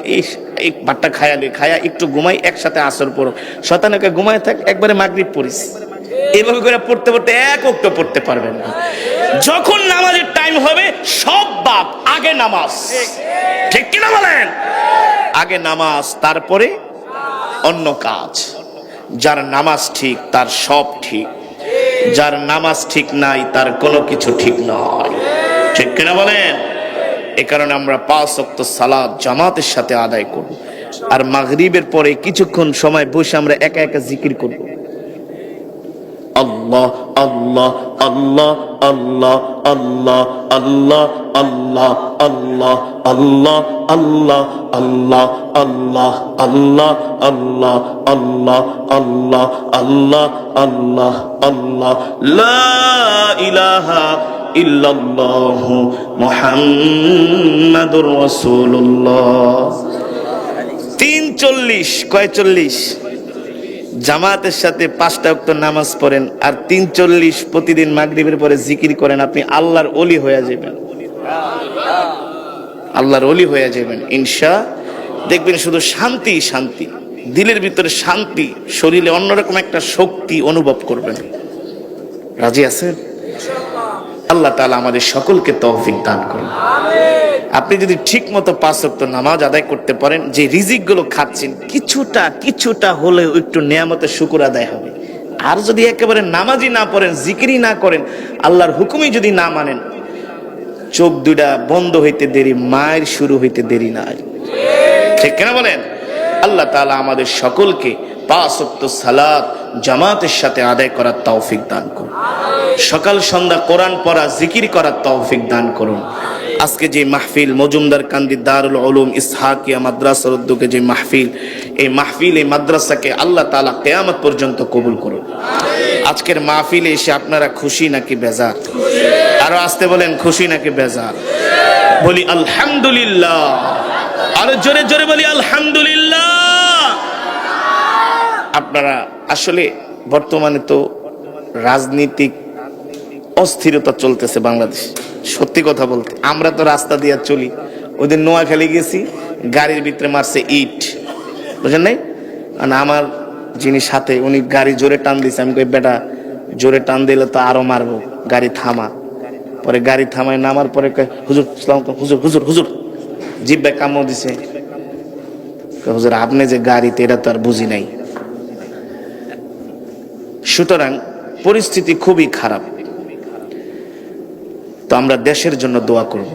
এই ভাতটা খায়া একটু ঘুমাই, একসাথে আসর পড়ো। শয়তানকে ঘুমায় থাক, একবারে মাগরিব পড়িস। এইভাবে করে পড়তে পড়তে 1 ওয়াক্ত পড়তে পারবেন না। যখন নামাজের টাইম হবে সব বাদ, আগে নামাজ। ঠিক কিনা বলেন? আগে নামাজ, তারপরে অন্য কাজ। যার নামাজ ঠিক তার সব ঠিক, যার নামাজ ঠিক নাই তার কোনো কিছু ঠিক নয়। ঠিক কিনা বলেন? এ কারণে আমরা 5 ওয়াক্ত সালাত জামাতের সাথে আদায় করব। আর মাগরিবের পরে কিছুক্ষণ সময় বসে আমরা একা একা জিকির করব। আল্লাহ আল্লাহ আল্লাহ আল্লাহ আল্লাহ আল্লাহ আল্লাহ আল্লাহ আল্লাহ আল্লাহ আল্লাহ আল্লাহ আল্লাহ আল্লাহ আল্লাহ আল্লাহ আল্লাহ আল্লাহ আল্লাহ লা ইলাহা ইল্লাল্লাহু মুহাম্মাদুর রাসূলুল্লাহ। 3:40 কয় 40 জামাতের সাথে 5টা ওয়াক্ত নামাজ পড়েন, আর 3:40 প্রতিদিন মাগরিবের পরে জিকির করেন, আপনি আল্লাহর ওলি হয়ে যাবেন। আল্লাহর ওলি হয়ে যাবেন ইনশাআল্লাহ। দেখবেন শুধু শান্তি শান্তি, দিলের ভিতরে শান্তি, শরীরে অন্যরকম একটা শক্তি অনুভব করবেন। রাজি আছেন? আল্লাহ তাআলা আমাদের সকলকে তৌফিক দান করুন। আপনি যদি ঠিক মতো 5 ওয়াক্ত নামাজ আদায় করতে পারেন, যে রিজিক গুলো খাচ্ছেন কিছুটা হলেও একটু নিয়ামতের শুকর আদায় হবে। আর যদি একেবারে নামাজই না পড়েন, জিকিরই না করেন, আল্লাহর হুকুমই যদি না মানেন, চোখ দুইটা বন্ধ হইতে দেরি, মায়ের শুরু হইতে দেরি নাই। ঠিক কিনা বলেন? আল্লাহ তাআলা আমাদের সকলকে 5 ওয়াক্ত সালাত জামাতের সাথে আদায় করার তৌফিক দান করুন। সকাল সন্ধ্যা কোরআন পড়া, জিকির করার তৌফিক দান করুন। আজকে যে মাহফিল মজুমদার কান্দি দারুল উলুম ইসহাকিয়া মাদ্রাসার উদ্যোগে যে মাহফিল, এই মাহফিল এই মাদ্রাসাকে আল্লাহ তাআলা কিয়ামত পর্যন্ত কবুল করুন। আজকের মাহফিলে এসে আপনারা খুশি নাকি বেজার? আরো আসতে বলেন, খুশি নাকি বেজার? বলি আলহামদুলিল্লাহ, আরো জোরে জোরে বলি আলহামদুলিল্লাহ। আপনারা আসলে বর্তমানে তো রাজনীতিক অস্থিরতা চলতেছে বাংলাদেশ। সত্যি কথা বলতে, আমরা তো রাস্তা দিয়ে চলি, ওদের নোয়াখালী গেছি, গাড়ির ভিতরে মারছে ইট, বুঝেন নাই? আমার যিনি সাথে উনি গাড়ি জোরে টান দিছে, আমি কই বেটা জোরে টান দিলে তো আরো মারবো, গাড়ি থামা। পরে গাড়ি থামায়, নামার পরে হুজুর সালাম, হুজুর হুজুর হুজুর জিব্বে কামড় দিছে। হুজুর আপনি যে গাড়িতে, এটা তো আর বুঝি নাই। সুতরাং পরিস্থিতি খুবই খারাপ। তো আমরা দেশের জন্য দোয়া করব,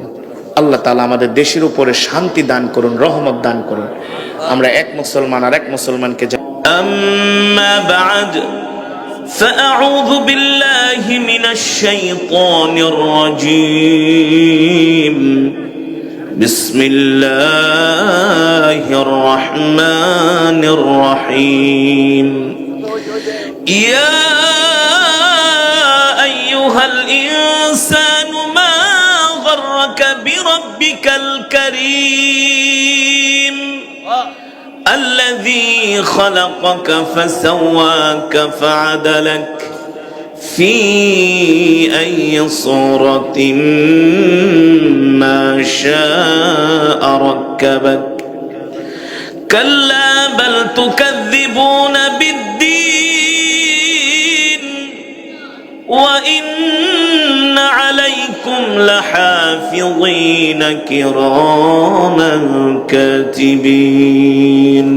আল্লাহ তাআলা আমাদের দেশের উপরে শান্তি দান করুন, রহমত দান করুন। আমরা এক মুসলমান আর এক মুসলমানকে আম্মা বা'দ فأعوذ بالله من الشيطان الرجيم بسم الله الرحمن الرحيم يا أيها الإنسان ما غرك بربك الكريم الذي خلقك فسواك فعدلك في أي صورة ما شاء ركبك كلا بل تكذبون بالدين وإن عليكم لحافظين كراما كاتبين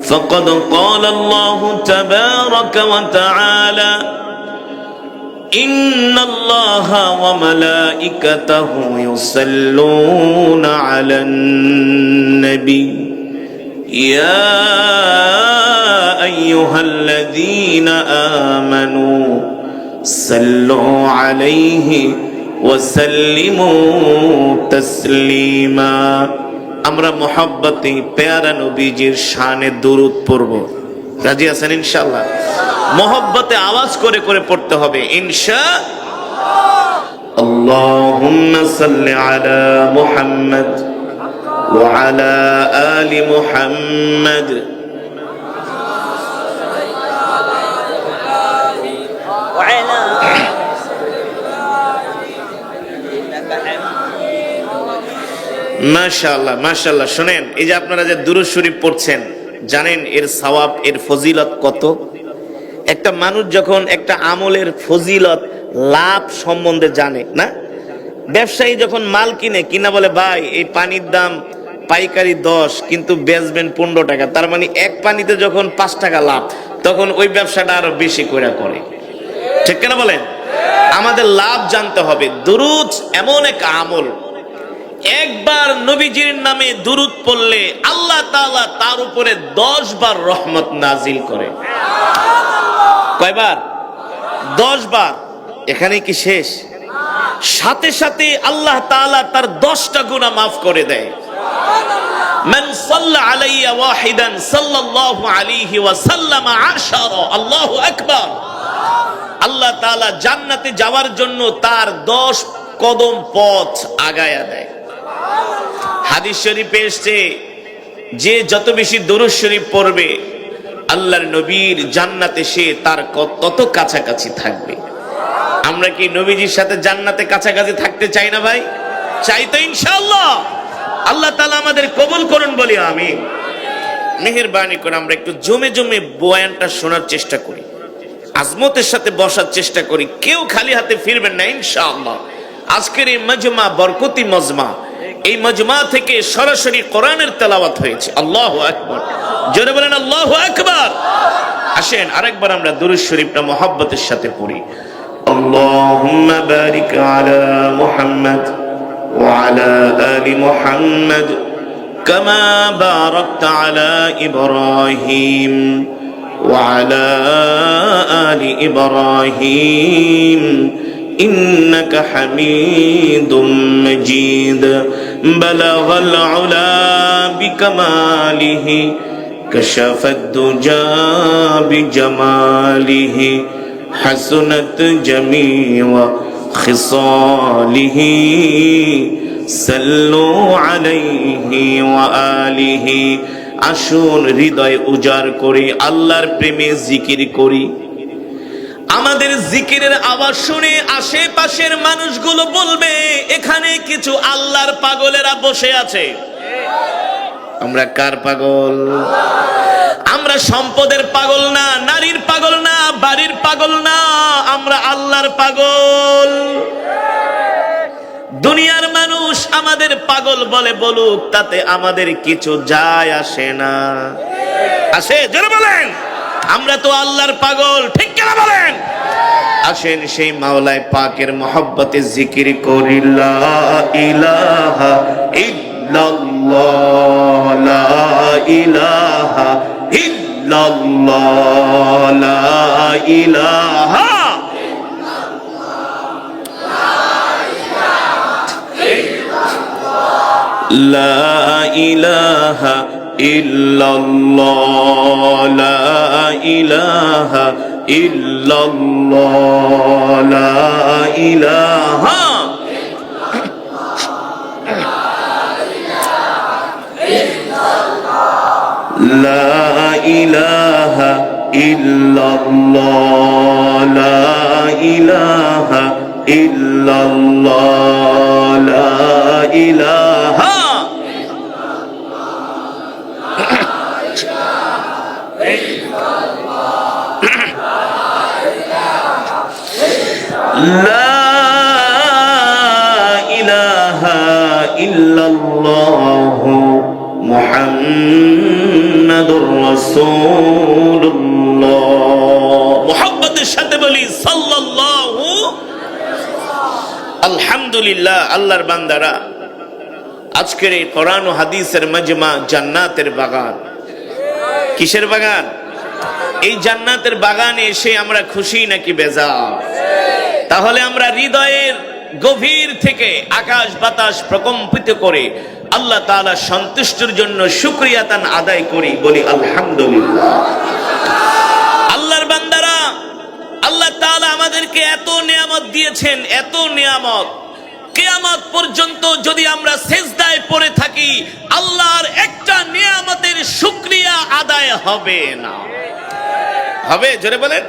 فقد قال الله تبارك وتعالى إن الله وملائكته يصلون على النبي يا أيها الذين آمنوا صلوا عليه وسلموا تسليما আমরা মুহাব্বতে প্যারা নবীজির শানে দুরূদ পড়ব। রাজি আছেন ইনশাআল্লাহ? মুহাব্বতে আওয়াজ করে করে পড়তে হবে ইনশাআল্লাহ। আল্লাহুম্মা সাল্লি আলা মুহাম্মদ ওয়া আলা আলি মুহাম্মদ মাশাআল্লাহ মাশাআল্লাহ। শুনেন, এই যে আপনারা যে দুরূদ শরীফ পড়ছেন, জানেন এর সওয়াব, এর ফজিলত কত? একটা মানুষ যখন একটা আমলের ফজিলত লাভ সম্বন্ধে জানে না, ব্যবসায়ী যখন মাল কিনা বলে ভাই এই পানির দাম পাইকারি 10 কিন্তু বেচবেন 15 টাকা, তার মানে এক পানিতে যখন 5 টাকা লাভ, তখন ওই ব্যবসাটা আরো বেশি করে করে। ঠিক কিনা বলেন? আমাদের লাভ জানতে হবে। দুরূদ এমন এক আমল, একবার নবীজির নামে দুরূদ পড়লে আল্লাহ তাআলা তার উপরে 10 বার রহমত নাজিল করে। কয়বার? 10 বার। এখানে কি শেষ? সাথে সাথে আল্লাহ তাআলা তার 10টা গুনাহ মাফ করে দেয়। মান সাল্লা আলাইয়া ওয়াহিদান সাল্লাল্লাহু আলাইহি ওয়া সাল্লাম 10। আল্লাহু আকবার। আল্লাহ তাআলা জান্নাতে যাওয়ার জন্য তার 10 কদম পথ আগায়া দেয়। হাদিস শরীফে এসেছে, যে যত বেশি দুরূদ শরীফ পড়বে আল্লাহর নবীর জান্নাতে সে তার তত কাছাকাছি থাকবে। আমরা কি নবীজির সাথে জান্নাতে কাছাকাছি থাকতে চাই না ভাই? চাই তো ইনশাআল্লাহ। আল্লাহ তাআলা আমাদের কবুল করুন, বলি আমিন। মেহেরবানি করে আমরা একটু জমে জমে বয়ানটা শোনার চেষ্টা করি, আজমতের সাথে বসার চেষ্টা করি। কেউ খালি হাতে ফিরবেন না ইনশাআল্লাহ। আজকের এই মজমা বরকতি মজমা, এই মজমা থেকে সরাসরি কোরআনের তেলাওয়াত হয়েছে। আল্লাহু আকবার। জোরে বলেন আল্লাহু আকবার। আসেন আরেকবার আমরা দুরূদ শরীফটা মুহাব্বতের সাথে পড়ি। আল্লাহুম্মা বারিক আলা মুহাম্মদ ওয়া আলা আলি মুহাম্মদ কামা বারাকতা আলা ইব্রাহিম وعلى آل إبراهيم إنك حميد مجيد بلغ العلا بكماله كشف الدجى بجماله حسنت جميع خصاله صلوا عليه وآله আসুন হৃদয় উজাড় করে আল্লাহর প্রেমে জিকির করি। আমাদের জিকিরের আওয়াজ শুনে আশেপাশের মানুষগুলো বলবে এখানে কিছু আল্লাহর পাগলেরা বসে আছে। আমরা কার পাগল? আমরা সম্পদের পাগল না, নারীর পাগল না, বাড়ির পাগল না, আমরা আল্লাহর পাগল। দুনিয়ার মানুষ আমাদের পাগল বলে বলুক, তাতে আমাদের কিছু যায় আসে না। আসে? জোরে বলেন। আমরা তো আল্লাহর পাগল, ঠিক কিনা বলেন? আসেন সেই মাওলায় পাকের মহব্বতে জিকির করি। লা ইলাহা ইল্লাল্লাহ, লা ইলাহা ইল্লাল্লাহ, লা ইলাহা লা ইলাহা ইল্লাল্লাহ, লা ইলাহা ইল্লাল্লাহ, লা ইলাহা লা ইলাহা ইল্লাল্লাহ, লা ইলাহা ইল্লাল্লাহ, লা ইলাহা লা ইলাহা ইল্লাল্লাহ মুহাম্মাদুর রাসূলুল্লাহ। মুহাব্বতের সাথে বলি সাল্লাল্লাহু। আলহামদুলিল্লাহ। আল্লাহর বান্দারা, আজকের এই কোরআন ও হাদিসের মাজমা জান্নাতের বাগান। কিসের বাগান? এই জান্নাতের বাগানে এসে আমরা খুশি নাকি বেজার? তাহলে আমরা হৃদয়ের গভীর থেকে আকাশ বাতাস প্রকম্পিত করে আল্লাহ তাআলা সন্তুষ্টির জন্য শুকরিয়াতান আদায় করি, বলি আলহামদুলিল্লাহ। আল্লাহর বান্দারা, আল্লাহ তাআলা আমাদেরকে এত নিয়ামত দিয়েছেন, এত নিয়ামত, কিয়ামত পর্যন্ত যদি আমরা সিজদায় পড়ে থাকি আল্লাহর একটা নিয়ামতের শুকরিয়া আদায় হবে না। হবে? জোরে বলেন।